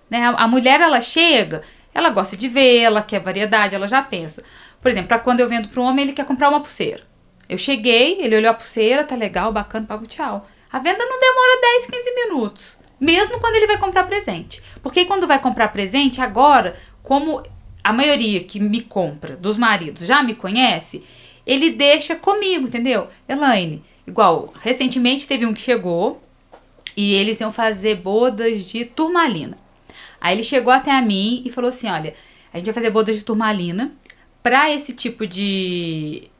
Né? A mulher, ela chega... Ela gosta de ver, ela quer variedade, ela já pensa. Por exemplo, pra quando eu vendo para um homem, ele quer comprar uma pulseira. Eu cheguei, ele olhou a pulseira, tá legal, bacana, pago tchau. A venda não demora 10, 15 minutos. Mesmo quando ele vai comprar presente. Porque quando vai comprar presente, agora, como a maioria que me compra, dos maridos, já me conhece, ele deixa comigo, entendeu? Elaine, igual, recentemente teve um que chegou e eles iam fazer bodas de turmalina. Aí ele chegou até a mim e falou assim, olha, a gente vai fazer bodas de turmalina para esse tipo de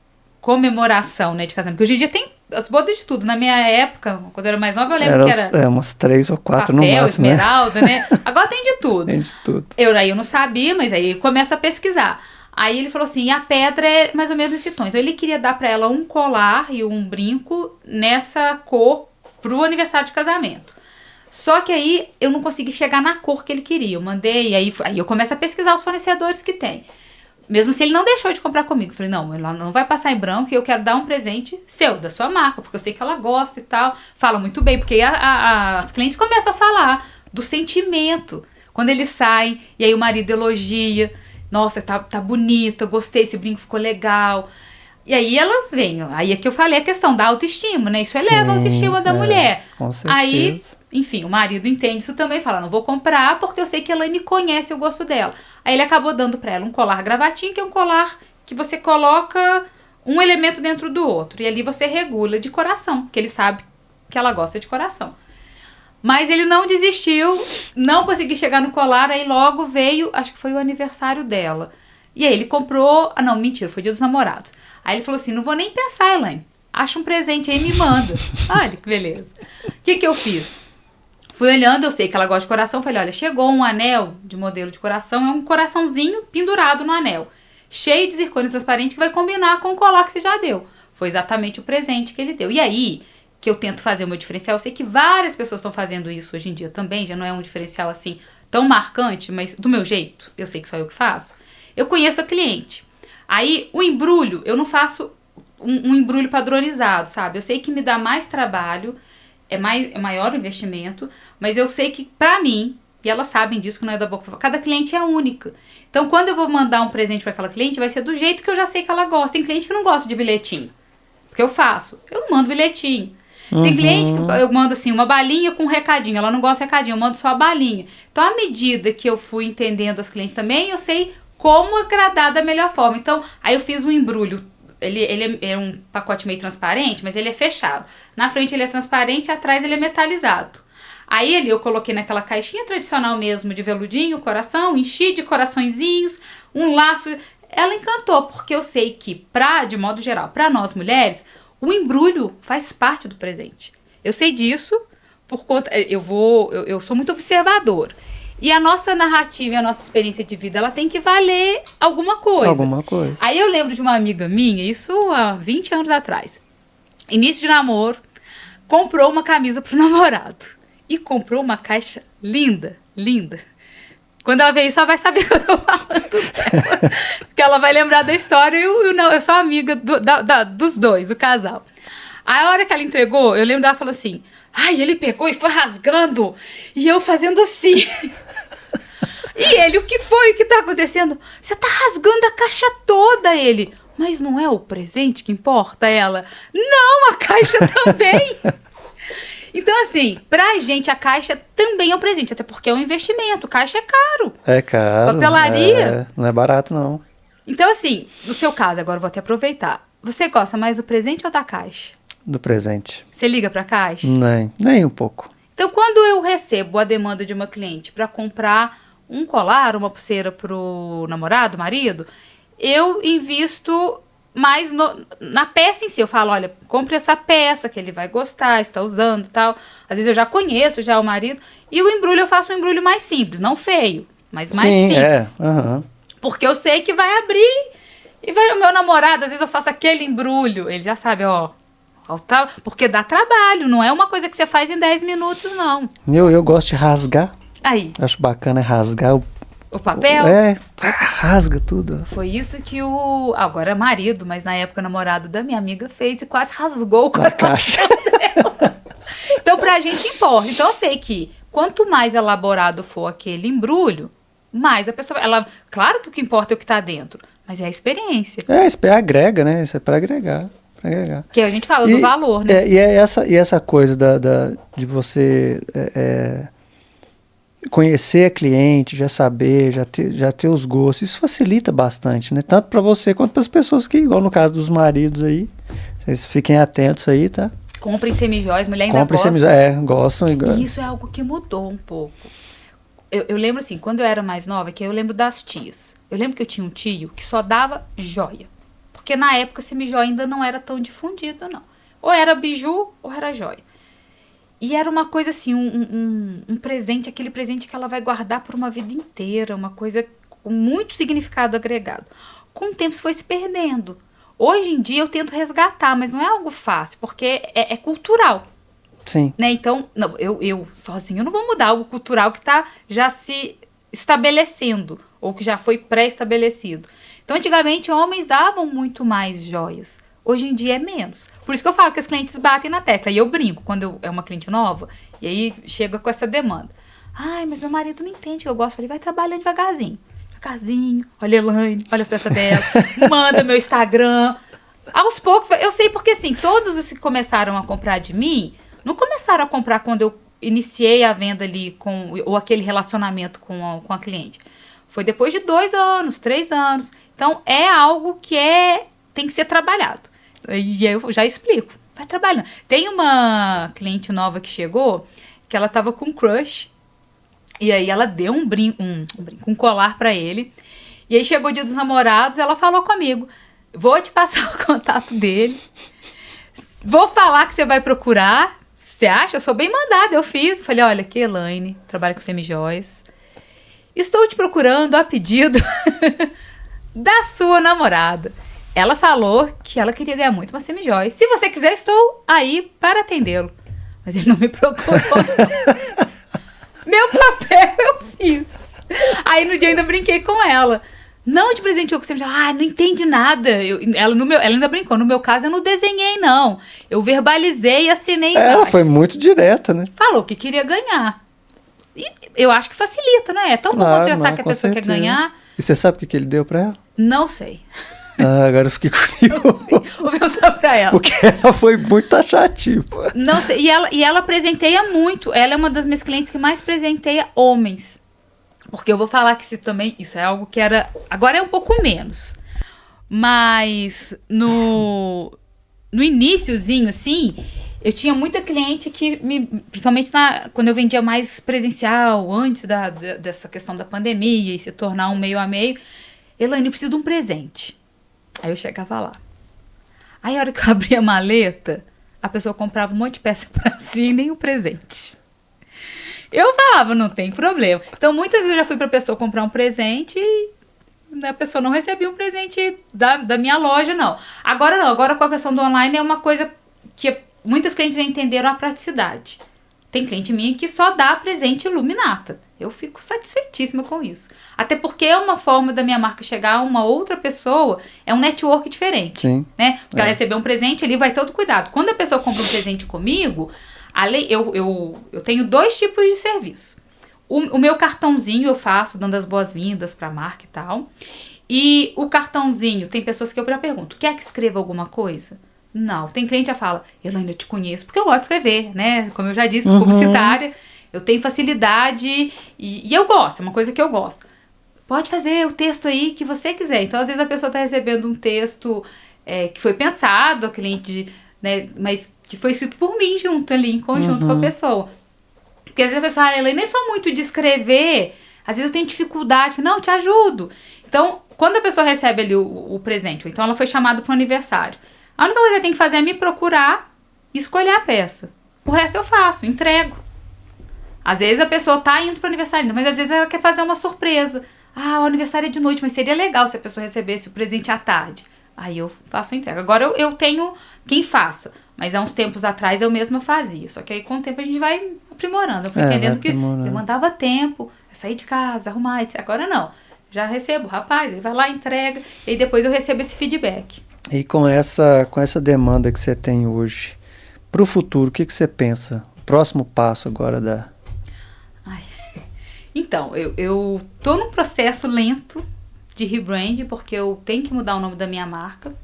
comemoração, né, de casamento. Porque hoje em dia tem as bodas de tudo. Na minha época, quando eu era mais nova, eu lembro que era... umas 3 ou 4 papel, no máximo, esmeralda, né? Agora tem de tudo. Tem de tudo. Aí eu não sabia, mas aí começa a pesquisar. Aí ele falou assim, e a pedra é mais ou menos nesse tom. Então ele queria dar para ela um colar e um brinco nessa cor pro aniversário de casamento. Só que aí eu não consegui chegar na cor que ele queria. Eu mandei, aí eu começo a pesquisar os fornecedores que tem. Mesmo se ele não deixou de comprar comigo. Eu falei, não, ela não vai passar em branco e eu quero dar um presente seu, da sua marca, porque eu sei que ela gosta e tal. Fala muito bem, porque as clientes começam a falar do sentimento. Quando eles saem, e aí o marido elogia. Nossa, tá bonita, gostei, esse brinco ficou legal. E aí elas vêm, aí é que eu falei a questão da autoestima, né? Isso eleva a autoestima da mulher. Com certeza. Aí, enfim, o marido entende isso também, fala, não vou comprar porque eu sei que a Elaine conhece o gosto dela. Aí ele acabou dando pra ela um colar gravatinho, que é um colar que você coloca um elemento dentro do outro. E ali você regula de coração, porque ele sabe que ela gosta de coração. Mas ele não desistiu, não conseguiu chegar no colar, aí logo veio, acho que foi o aniversário dela. E aí ele comprou, não, mentira, foi Dia dos Namorados. Aí ele falou assim, não vou nem pensar, Elaine, acha um presente aí e me manda. Olha que beleza. O que eu fiz? Fui olhando, eu sei que ela gosta de coração, falei, olha, chegou um anel de modelo de coração, é um coraçãozinho pendurado no anel, cheio de zircônio transparente que vai combinar com o colar que você já deu. Foi exatamente o presente que ele deu. E aí, que eu tento fazer o meu diferencial, eu sei que várias pessoas estão fazendo isso hoje em dia também, já não é um diferencial assim tão marcante, mas do meu jeito, eu sei que só eu que faço. Eu conheço a cliente. Aí, o embrulho, eu não faço um embrulho padronizado, sabe? Eu sei que me dá mais trabalho, é maior o investimento, mas eu sei que pra mim, e elas sabem disso, que não é da boca pra fora, cada cliente é única. Então, quando eu vou mandar um presente pra aquela cliente, vai ser do jeito que eu já sei que ela gosta. Tem cliente que não gosta de bilhetinho, porque eu faço. Eu não mando bilhetinho. Tem cliente que eu mando assim, uma balinha com um recadinho. Ela não gosta de recadinho, eu mando só a balinha. Então, à medida que eu fui entendendo as clientes também, eu sei como agradar da melhor forma. Então, aí eu fiz um embrulho. Ele é um pacote meio transparente, mas ele é fechado. Na frente ele é transparente, atrás ele é metalizado. Aí eu coloquei naquela caixinha tradicional mesmo de veludinho, coração, enchi de coraçõezinhos, um laço. Ela encantou, porque eu sei que, de modo geral, para nós mulheres, o embrulho faz parte do presente. Eu sei disso por conta... Eu sou muito observadora. E a nossa narrativa e a nossa experiência de vida, ela tem que valer alguma coisa. Alguma coisa. Aí eu lembro de uma amiga minha, isso há 20 anos atrás. Início de namoro, comprou uma camisa pro namorado. E comprou uma caixa linda, linda. Quando ela ver isso, ela vai saber o que eu tô falando dela. Porque ela vai lembrar da história e eu sou amiga dos dois, do casal. Aí a hora que ela entregou, eu lembro dela falando assim, ai, ele pegou e foi rasgando, e eu fazendo assim. E ele, o que foi? O que tá acontecendo? Você tá rasgando a caixa toda, ele. Mas não é o presente que importa, ela? Não, a caixa também. Então, assim, pra gente a caixa também é um presente, até porque é um investimento, caixa é caro. É caro. Papelaria. Não é barato, não. Então, assim, no seu caso, agora eu vou até aproveitar. Você gosta mais do presente ou da caixa? Do presente. Você liga pra caixa? Nem um pouco. Então, quando eu recebo a demanda de uma cliente para comprar um colar, uma pulseira pro namorado, marido, eu invisto mais na peça em si. Eu falo, olha, compre essa peça que ele vai gostar, está usando e tal. Às vezes eu já conheço já o marido. E o embrulho eu faço um embrulho mais simples, não feio, mas mais simples. Porque eu sei que vai abrir e vai o meu namorado, às vezes eu faço aquele embrulho, ele já sabe, ó. Porque dá trabalho, não é uma coisa que você faz em 10 minutos, não. Eu gosto de rasgar. Aí. Acho bacana rasgar o papel? Rasga tudo. Foi isso que agora é marido, mas na época namorado da minha amiga fez e quase rasgou o coração caixa dela. Então pra gente importa. Então eu sei que quanto mais elaborado for aquele embrulho, mais a pessoa... Claro que o que importa é o que tá dentro, mas é a experiência. Agrega, né? Isso é pra agregar. Que a gente fala do valor, né? E essa coisa de você conhecer a cliente, já saber, já ter os gostos, isso facilita bastante, né? Tanto para você quanto para as pessoas que, igual no caso dos maridos aí, vocês fiquem atentos aí, tá? Comprem semijóias, mulher ainda gosta. Gostam. E isso é algo que mudou um pouco. Eu lembro assim, quando eu era mais nova, que eu lembro das tias. Eu lembro que eu tinha um tio que só dava joia. Porque na época semijoia ainda não era tão difundida, não. Ou era biju, ou era joia. E era uma coisa assim, um presente, aquele presente que ela vai guardar por uma vida inteira, uma coisa com muito significado agregado. Com o tempo isso foi se perdendo. Hoje em dia eu tento resgatar, mas não é algo fácil, porque é cultural. Sim. Né? Então, não, eu sozinha não vou mudar algo cultural que está já se estabelecendo, ou que já foi pré-estabelecido. Então, antigamente, homens davam muito mais joias. Hoje em dia é menos. Por isso que eu falo que as clientes batem na tecla. E eu brinco quando é uma cliente nova. E aí chega com essa demanda. Ai, mas meu marido não entende que eu gosto. Eu falei, vai trabalhando devagarzinho. devagarzinho, olha a Elaine, olha as peças dela, manda meu Instagram. Aos poucos, eu sei porque assim, todos os que começaram a comprar de mim, não começaram a comprar quando eu iniciei a venda ali, ou aquele relacionamento com a cliente. Foi depois de 2 anos, 3 anos. Então, é algo que tem que ser trabalhado. E eu já explico. Vai trabalhando. Tem uma cliente nova que chegou, que ela tava com crush, e aí ela deu um colar pra ele. E aí chegou o dia dos namorados, ela falou comigo, vou te passar o contato dele, vou falar que você vai procurar, você acha? Eu sou bem mandada, eu fiz. Falei, olha, aqui Elaine, trabalha com semijóias, estou te procurando a pedido da sua namorada. Ela falou que ela queria ganhar muito uma semijóia. Se você quiser, estou aí para atendê-lo. Mas ele não me procurou. Meu papel eu fiz. Aí no dia eu ainda brinquei com ela. Não te presenteou com semijóia. Ah, não entende nada. Ela ainda brincou. No meu caso, eu não desenhei, não. Eu verbalizei e assinei. Ela foi muito direta, né? Falou que queria ganhar. E eu acho que facilita, né? É tão bom quando você já sabe que a pessoa quer ganhar. E você sabe o que ele deu pra ela? Não sei. Ah, agora eu fiquei curioso. Vou pensar pra ela. Porque ela foi muito taxativa. Não sei. E ela presenteia muito. Ela é uma das minhas clientes que mais presenteia homens. Porque eu vou falar que isso é algo que era... Agora é um pouco menos. Mas no iniciozinho, assim, eu tinha muita cliente que, principalmente quando eu vendia mais presencial, antes dessa questão da pandemia e se tornar um meio a meio, Elaine, eu preciso de um presente. Aí eu chegava lá. Aí a hora que eu abria a maleta, a pessoa comprava um monte de peça pra si e nem o presente. Eu falava, não tem problema. Então, muitas vezes eu já fui pra pessoa comprar um presente e a pessoa não recebia um presente da minha loja, não. Agora não, agora com a questão do online é uma coisa que muitas clientes já entenderam a praticidade. Tem cliente minha que só dá presente Luminata. Eu fico satisfeitíssima com isso. Até porque é uma forma da minha marca chegar a uma outra pessoa, é um network diferente. Sim. Né? Porque ela receber um presente, ali vai todo cuidado. Quando a pessoa compra um presente comigo, eu tenho 2 tipos de serviço. O meu cartãozinho eu faço, dando as boas-vindas para a marca e tal. E o cartãozinho, tem pessoas que eu já pergunto, quer que escreva alguma coisa? Não. Tem cliente que já fala, Elaine, eu te conheço, porque eu gosto de escrever, né? Como eu já disse, publicitária, eu tenho facilidade e eu gosto, é uma coisa que eu gosto. Pode fazer o texto aí que você quiser. Então, às vezes, a pessoa está recebendo um texto que foi pensado, o cliente, né, mas que foi escrito por mim junto ali, em conjunto com a pessoa. Porque às vezes a pessoa, Elaine, nem sou muito de escrever, às vezes eu tenho dificuldade, não, te ajudo. Então, quando a pessoa recebe ali o presente, ou então ela foi chamada para o aniversário, a única coisa que tem que fazer é me procurar e escolher a peça. O resto eu faço, entrego. Às vezes a pessoa tá indo para o aniversário ainda, mas às vezes ela quer fazer uma surpresa. Ah, o aniversário é de noite, mas seria legal se a pessoa recebesse o presente à tarde. Aí eu faço a entrega. Agora eu tenho quem faça, mas há uns tempos atrás eu mesma fazia. Só que aí com o tempo a gente vai aprimorando. Eu fui entendendo que demandava tempo, sair de casa, arrumar, etc. Agora não. Já recebo, rapaz, ele vai lá, entrega, e depois eu recebo esse feedback. E com essa demanda que você tem hoje, para o futuro, o que você pensa? O próximo passo agora da... Então, eu tô num processo lento de rebrand, porque eu tenho que mudar o nome da minha marca.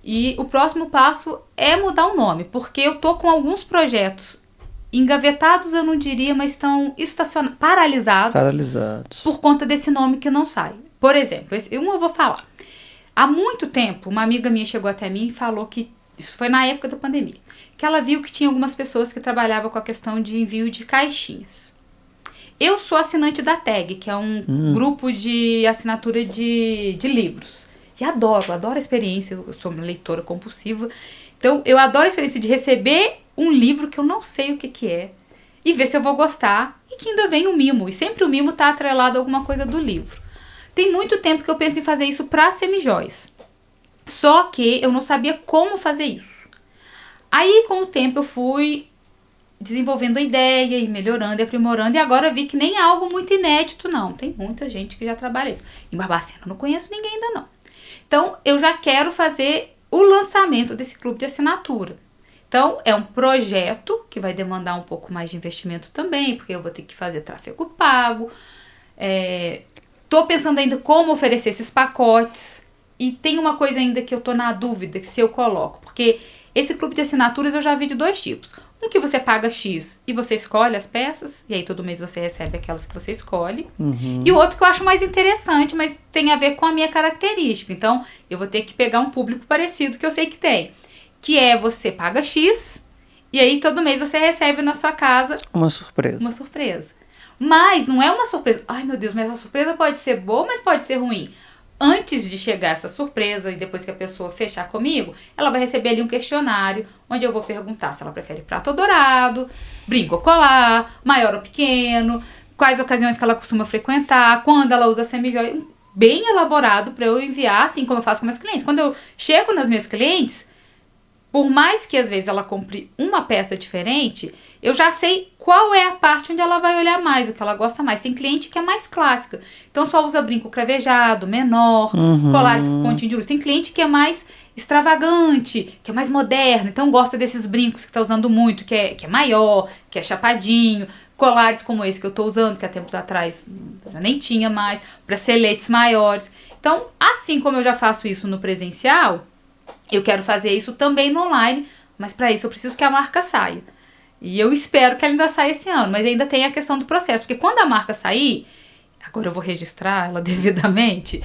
E o próximo passo é mudar o nome, porque eu tô com alguns projetos engavetados, eu não diria, mas estão paralisados por conta desse nome que não sai. Por exemplo, eu vou falar. Há muito tempo, uma amiga minha chegou até mim e falou que, isso foi na época da pandemia, que ela viu que tinha algumas pessoas que trabalhavam com a questão de envio de caixinhas. Eu sou assinante da Tag, que é um grupo de assinatura de livros. E adoro a experiência, eu sou uma leitora compulsiva. Então, eu adoro a experiência de receber um livro que eu não sei o que é. E ver se eu vou gostar. E que ainda vem um mimo. E sempre o mimo está atrelado a alguma coisa do livro. Tem muito tempo que eu penso em fazer isso para semijóias. Só que eu não sabia como fazer isso. Aí, com o tempo, eu fui desenvolvendo a ideia e melhorando e aprimorando. E agora vi que nem é algo muito inédito, não. Tem muita gente que já trabalha isso. Em Barbacena eu não conheço ninguém ainda, não. Então, eu já quero fazer o lançamento desse clube de assinatura. Então, é um projeto que vai demandar um pouco mais de investimento também, porque eu vou ter que fazer tráfego pago. Tô pensando ainda como oferecer esses pacotes. E tem uma coisa ainda que eu tô na dúvida, que se eu coloco. Porque esse clube de assinaturas eu já vi de 2 tipos. Um que você paga X e você escolhe as peças, e aí todo mês você recebe aquelas que você escolhe. E o outro que eu acho mais interessante, mas tem a ver com a minha característica. Então, eu vou ter que pegar um público parecido que eu sei que tem. Que é você paga X, e aí todo mês você recebe na sua casa uma surpresa. Uma surpresa. Mas não é uma surpresa. Ai, meu Deus, mas essa surpresa pode ser boa, mas pode ser ruim. Antes de chegar essa surpresa e depois que a pessoa fechar comigo, ela vai receber ali um questionário onde eu vou perguntar se ela prefere prato ou dourado, brinco ou colar, maior ou pequeno, quais ocasiões que ela costuma frequentar, quando ela usa semijoia, bem elaborado para eu enviar, assim como eu faço com meus clientes. Quando eu chego nas minhas clientes, por mais que às vezes ela compre uma peça diferente, eu já sei qual é a parte onde ela vai olhar mais, o que ela gosta mais. Tem cliente que é mais clássica, então só usa brinco cravejado, menor, colares com pontinho de luz. Tem cliente que é mais extravagante, que é mais moderno, então gosta desses brincos que tá usando muito, que é maior, que é chapadinho, colares como esse que eu tô usando, que há tempos atrás já nem tinha mais, braceletes maiores. Então, assim como eu já faço isso no presencial, eu quero fazer isso também no online, mas para isso eu preciso que a marca saia. E eu espero que ela ainda saia esse ano, mas ainda tem a questão do processo, porque quando a marca sair, agora eu vou registrar ela devidamente,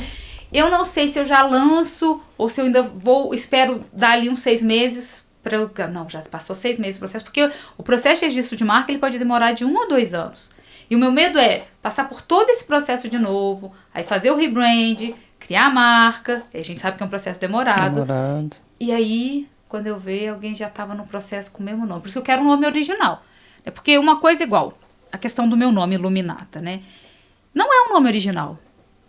eu não sei se eu já lanço ou se eu ainda espero dar ali uns 6 meses para eu... Não, já passou 6 meses o processo, porque o processo de registro de marca ele pode demorar de 1 ou 2 anos. E o meu medo é passar por todo esse processo de novo, aí fazer o rebrand, criar a marca, a gente sabe que é um processo demorado. E aí, quando eu ver, alguém já estava no processo com o mesmo nome. Por isso que eu quero um nome original. É porque uma coisa é igual, a questão do meu nome, Luminata, né? Não é um nome original.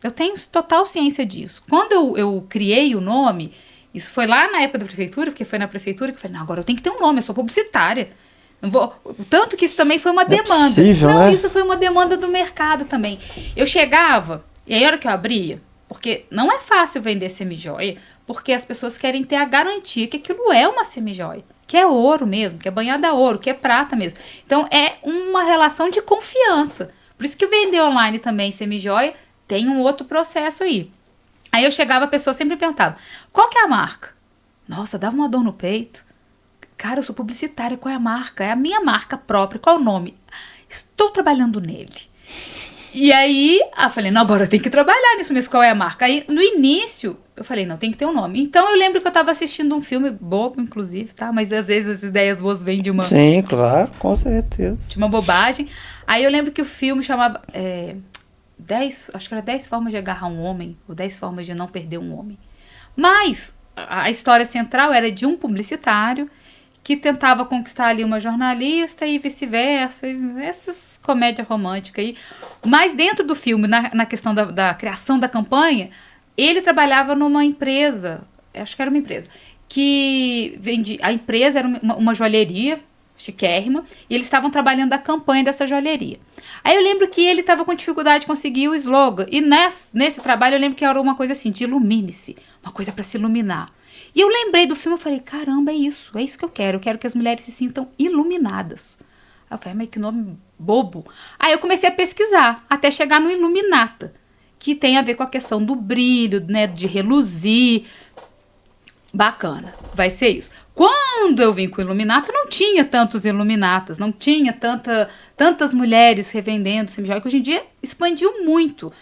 Eu tenho total ciência disso. Quando eu criei o nome, isso foi lá na época da prefeitura, porque foi na prefeitura que eu falei, não, agora eu tenho que ter um nome, eu sou publicitária. Tanto que isso também foi uma demanda. Possível, não, né? Isso foi uma demanda do mercado também. Eu chegava, e aí a hora que eu abria, porque não é fácil vender semijoia, porque as pessoas querem ter a garantia que aquilo é uma semijoia, que é ouro mesmo, que é banhada a ouro, que é prata mesmo. Então, é uma relação de confiança. Por isso que vender online também semijoia tem um outro processo aí. Aí eu chegava, a pessoa sempre me perguntava, qual que é a marca? Nossa, dava uma dor no peito. Cara, eu sou publicitária, qual é a marca? É a minha marca própria, qual é o nome? Estou trabalhando nele. E aí, eu falei, não, agora eu tenho que trabalhar nisso mesmo, qual é a marca? Aí, no início, eu falei, não, tem que ter um nome. Então, eu lembro que eu estava assistindo um filme bobo, inclusive, tá? Mas, às vezes, as ideias boas vêm de uma... Sim, claro, com certeza. De uma bobagem. Aí, eu lembro que o filme chamava... acho que era 10 formas de agarrar um homem, ou 10 formas de não perder um homem. Mas, a história central era de um publicitário que tentava conquistar ali uma jornalista e vice-versa, essas comédias românticas aí. Mas dentro do filme, na questão da criação da campanha, ele trabalhava numa empresa, acho que era uma empresa, que vendia, a empresa era uma joalheria chiquérrima, e eles estavam trabalhando a campanha dessa joalheria. Aí eu lembro que ele estava com dificuldade de conseguir o slogan, e nesse trabalho eu lembro que era uma coisa assim, de ilumine-se, uma coisa para se iluminar. E eu lembrei do filme, eu falei, caramba, é isso que eu quero que as mulheres se sintam iluminadas. Aí eu falei, mas que nome bobo. Aí eu comecei a pesquisar, até chegar no Iluminata, que tem a ver com a questão do brilho, né, de reluzir. Bacana, vai ser isso. Quando eu vim com o Iluminata, não tinha tantos Iluminatas, não tinha tantas mulheres revendendo semijoia, que hoje em dia expandiu muito.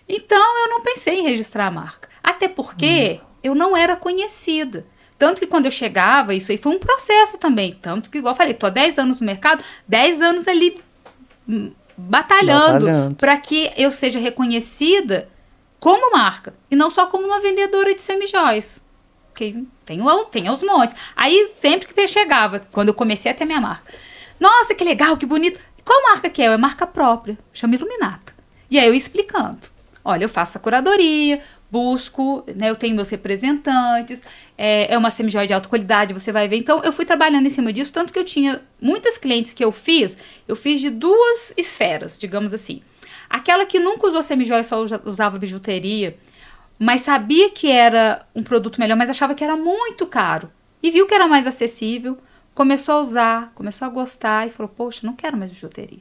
Então, eu não pensei em registrar a marca. Até porque eu não era conhecida. Tanto que quando eu chegava, isso aí foi um processo também. Tanto que, igual eu falei, tô há 10 anos no mercado, 10 anos ali batalhando para que eu seja reconhecida como marca. E não só como uma vendedora de semijoias. Porque tem aos montes. Aí, sempre que eu chegava, quando eu comecei a ter minha marca, nossa, que legal, que bonito. Qual marca que é? É marca própria. Chama Iluminata. E aí eu explicando. Olha, eu faço a curadoria, busco, né, eu tenho meus representantes, é uma semijoia de alta qualidade, você vai ver. Então, eu fui trabalhando em cima disso, tanto que eu tinha muitas clientes que eu fiz de 2 esferas, digamos assim. Aquela que nunca usou semijoia, só usava bijuteria, mas sabia que era um produto melhor, mas achava que era muito caro. E viu que era mais acessível, começou a usar, começou a gostar e falou, poxa, não quero mais bijuteria.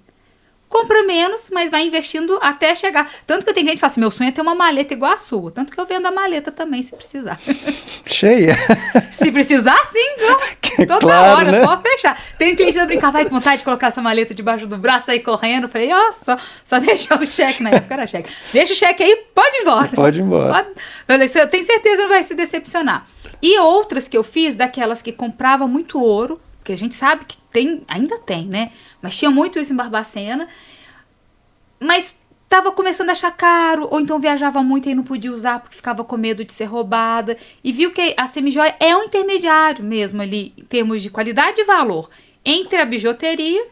compra menos, mas vai investindo até chegar. Tanto que eu tenho gente que fala assim, meu sonho é ter uma maleta igual a sua. Tanto que eu vendo a maleta também, se precisar. Cheia? Se precisar, sim. Toda claro, hora, né? pode fechar. Tem cliente que brincar, vai com vontade de colocar essa maleta debaixo do braço, sair correndo. Eu falei, só deixar o cheque, na época era cheque. Deixa o cheque aí, pode ir embora. Pode ir embora. Eu tenho certeza que não vai se decepcionar. E outras que eu fiz, daquelas que comprava muito ouro, que a gente sabe que ainda tem, né? Mas tinha muito isso em Barbacena. Mas estava começando a achar caro, ou então viajava muito e não podia usar porque ficava com medo de ser roubada. E viu que a semijoia é um intermediário mesmo ali, em termos de qualidade e valor, entre a bijuteria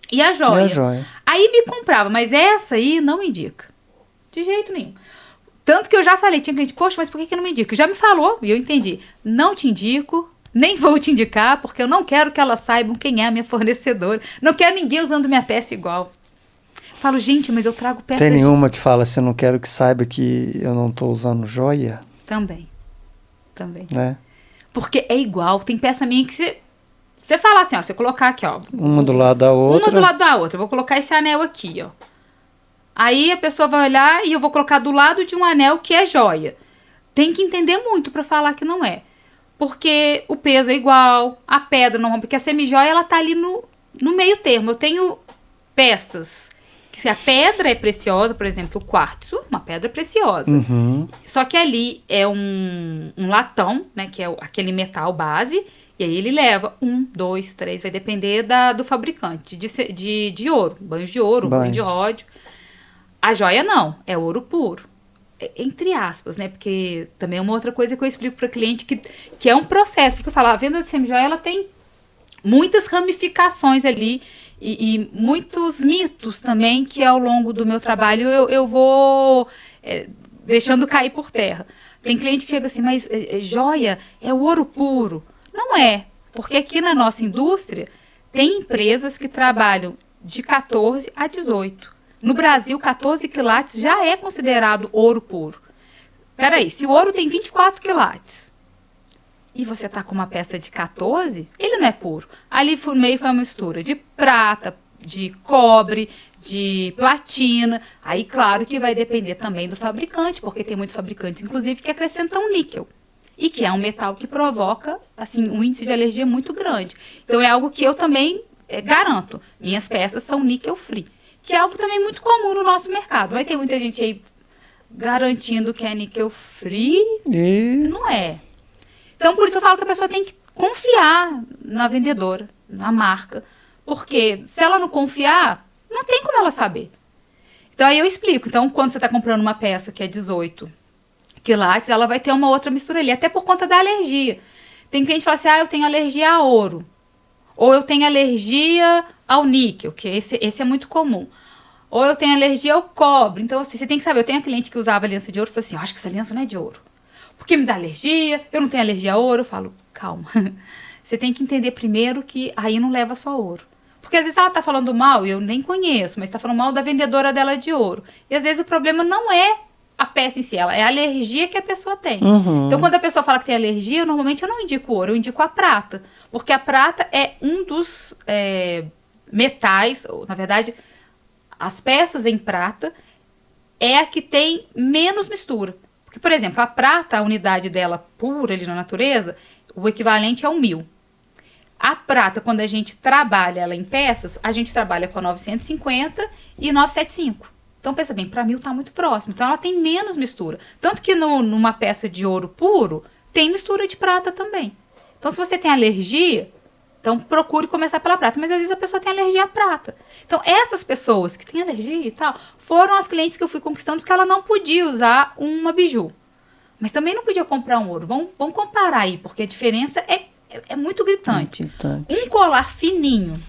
e a joia. Aí me comprava, mas essa aí não me indica. De jeito nenhum. Tanto que eu já falei, tinha cliente, poxa, mas por que não me indica? Já me falou, e eu entendi. Não te indico, nem vou te indicar, porque eu não quero que elas saibam quem é a minha fornecedora. Não quero ninguém usando minha peça igual. Falo, gente, mas eu trago peças... Tem nenhuma que fala assim, eu não quero que saiba que eu não estou usando joia? Também. Né? Porque é igual, tem peça minha que você fala assim, ó, você colocar aqui, ó. Uma do lado da outra. Uma do lado da outra. Eu vou colocar esse anel aqui, ó. Aí a pessoa vai olhar e eu vou colocar do lado de um anel que é joia. Tem que entender muito para falar que não é. Porque o peso é igual, a pedra não rompe, porque a semijoia, ela tá ali no meio termo. Eu tenho peças... Se a pedra é preciosa, por exemplo, o quartzo, uma pedra preciosa. Uhum. Só que ali é um latão, né, que é aquele metal base, e aí ele leva 1, 2, 3, vai depender do fabricante, de ouro, banhos de ouro, banho de ródio. A joia não, é ouro puro. Entre aspas, né, porque também é uma outra coisa que eu explico para cliente que é um processo, porque eu falo, a venda de semijoia, ela tem muitas ramificações ali, e muitos mitos também que ao longo do meu trabalho eu vou deixando cair por terra. Tem cliente que chega assim, mas joia é o ouro puro. Não é, porque aqui na nossa indústria tem empresas que trabalham de 14 a 18. No Brasil, 14 quilates já é considerado ouro puro. Peraí, se o ouro tem 24 quilates e você tá com uma peça de 14, ele não é puro. Ali no meio foi uma mistura de prata, de cobre, de platina. Aí, claro que vai depender também do fabricante, porque tem muitos fabricantes, inclusive, que acrescentam níquel. E que é um metal que provoca, assim, um índice de alergia muito grande. Então, é algo que eu também garanto. Minhas peças são níquel free, que é algo também muito comum no nosso mercado. Vai ter muita gente aí garantindo que é níquel free. Não é. Então, por isso eu falo que a pessoa tem que confiar na vendedora, na marca. Porque se ela não confiar, não tem como ela saber. Então, aí eu explico. Então, quando você está comprando uma peça que é 18 quilates, ela vai ter uma outra mistura ali, até por conta da alergia. Tem cliente que fala assim, eu tenho alergia a ouro. Ou eu tenho alergia ao níquel, que esse é muito comum. Ou eu tenho alergia ao cobre. Então, assim, você tem que saber. Eu tenho uma cliente que usava aliança de ouro e falou assim, acho que essa aliança não é de ouro. Porque me dá alergia, eu não tenho alergia a ouro. Eu falo, calma. Você tem que entender primeiro que aí não leva só ouro. Porque às vezes ela tá falando mal, e eu nem conheço, mas tá falando mal da vendedora dela de ouro. E às vezes o problema não é a peça em si, é a alergia que a pessoa tem. Uhum. Então, quando a pessoa fala que tem alergia, normalmente eu não indico ouro, eu indico a prata. Porque a prata é um dos metais, ou, na verdade, as peças em prata é a que tem menos mistura. Porque, por exemplo, a prata, a unidade dela pura ali na natureza, o equivalente é 1.000. A prata, quando a gente trabalha ela em peças, a gente trabalha com a 950 e 975. Então, pensa bem, para 1.000 tá muito próximo. Então, ela tem menos mistura. Tanto que numa peça de ouro puro, tem mistura de prata também. Então, se você tem alergia, então procure começar pela prata. Mas, às vezes, a pessoa tem alergia à prata. Então, essas pessoas que têm alergia e tal, foram as clientes que eu fui conquistando porque ela não podia usar uma biju. Mas também não podia comprar um ouro. Vamos comparar aí, porque a diferença é muito gritante. Um colar fininho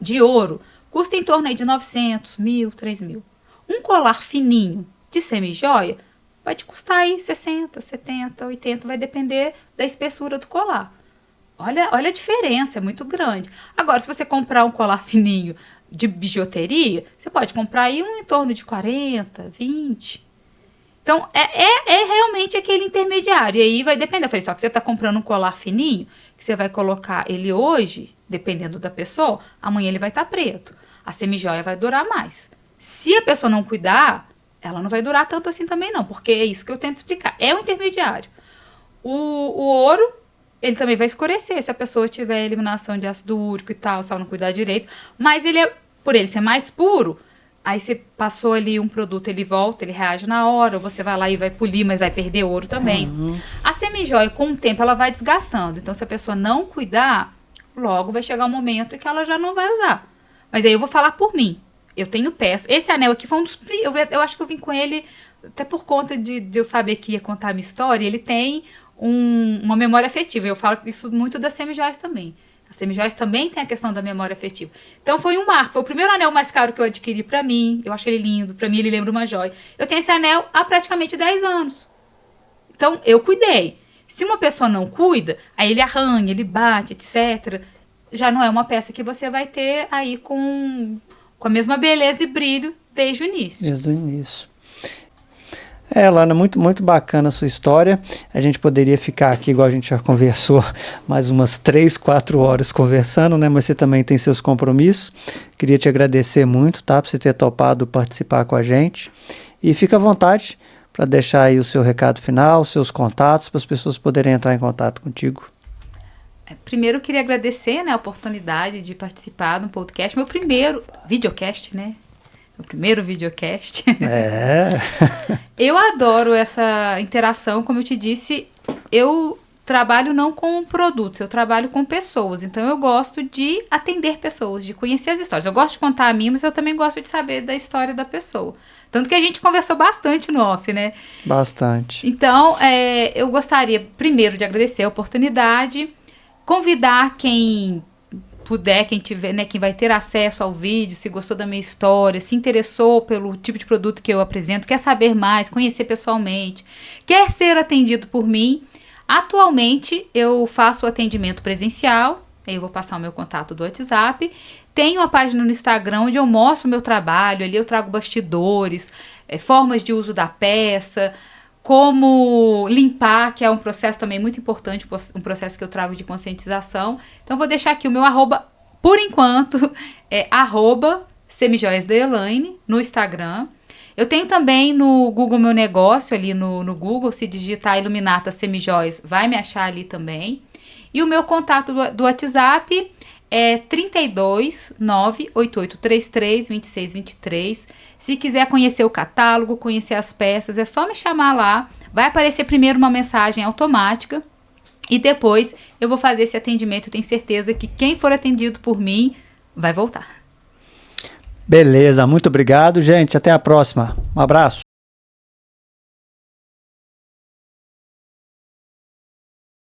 de ouro custa em torno aí de 900, 1.000, 3.000. Um colar fininho de semijoia vai te custar aí 60, 70, 80, vai depender da espessura do colar. Olha a diferença, é muito grande. Agora, se você comprar um colar fininho de bijuteria, você pode comprar aí em torno de 40, 20. Então, é realmente aquele intermediário. E aí vai depender. Eu falei, só que você está comprando um colar fininho, que você vai colocar ele hoje, dependendo da pessoa, amanhã ele vai estar preto. a semijoia vai durar mais. Se a pessoa não cuidar, ela não vai durar tanto assim também não, porque é isso que eu tento explicar. É o intermediário. O ouro, ele também vai escurecer se a pessoa tiver eliminação de ácido úrico e tal, se ela não cuidar direito. Mas por ele ser mais puro, aí você passou ali um produto, ele volta, ele reage na hora, ou você vai lá e vai polir, mas vai perder ouro também. A semijoia, com o tempo, ela vai desgastando. Então, se a pessoa não cuidar, logo vai chegar um momento em que ela já não vai usar. Mas aí eu vou falar por mim. Eu tenho peça. Esse anel aqui foi um dos... Eu acho que eu vim com ele até por conta de eu saber que ia contar a minha história. Ele tem uma memória afetiva. Eu falo isso muito das semijoias também. As semijoias também tem a questão da memória afetiva. Então foi um marco. Foi o primeiro anel mais caro que eu adquiri pra mim. Eu achei ele lindo. Pra mim ele lembra uma joia. Eu tenho esse anel há praticamente 10 anos. Então eu cuidei. Se uma pessoa não cuida, aí ele arranha, ele bate, etc. Já não é uma peça que você vai ter aí com a mesma beleza e brilho desde o início. Desde o início. Lana, muito, muito bacana a sua história. A gente poderia ficar aqui, igual a gente já conversou, mais umas 3, 4 horas conversando, né? Mas você também tem seus compromissos. Queria te agradecer muito, tá? Por você ter topado participar com a gente. E fica à vontade para deixar aí o seu recado final, os seus contatos, para as pessoas poderem entrar em contato contigo. Primeiro eu queria agradecer, né, a oportunidade de participar de um podcast, meu primeiro videocast, né? Meu primeiro videocast. Eu adoro essa interação, como eu te disse, eu trabalho não com produtos, eu trabalho com pessoas, então eu gosto de atender pessoas, de conhecer as histórias. Eu gosto de contar a minha, mas eu também gosto de saber da história da pessoa. Tanto que a gente conversou bastante no off, né? Bastante. Então, eu gostaria primeiro de agradecer a oportunidade, convidar quem puder, quem tiver, né, quem vai ter acesso ao vídeo, se gostou da minha história, se interessou pelo tipo de produto que eu apresento, quer saber mais, conhecer pessoalmente, quer ser atendido por mim. Atualmente, eu faço o atendimento presencial, eu vou passar o meu contato do WhatsApp. Tenho uma página no Instagram onde eu mostro o meu trabalho, ali eu trago bastidores, formas de uso da peça, como limpar, que é um processo também muito importante, um processo que eu trago de conscientização. Então, vou deixar aqui o meu arroba, por enquanto, é @semijoiasdaelaine no Instagram. Eu tenho também no Google Meu Negócio, ali no Google, se digitar Iluminata Semijoias, vai me achar ali também. E o meu contato do WhatsApp é 32 98833 2623. Se quiser conhecer o catálogo, conhecer as peças, é só me chamar lá. Vai aparecer primeiro uma mensagem automática e depois eu vou fazer esse atendimento. Eu tenho certeza que quem for atendido por mim vai voltar. Beleza, muito obrigado, gente. Até a próxima. Um abraço.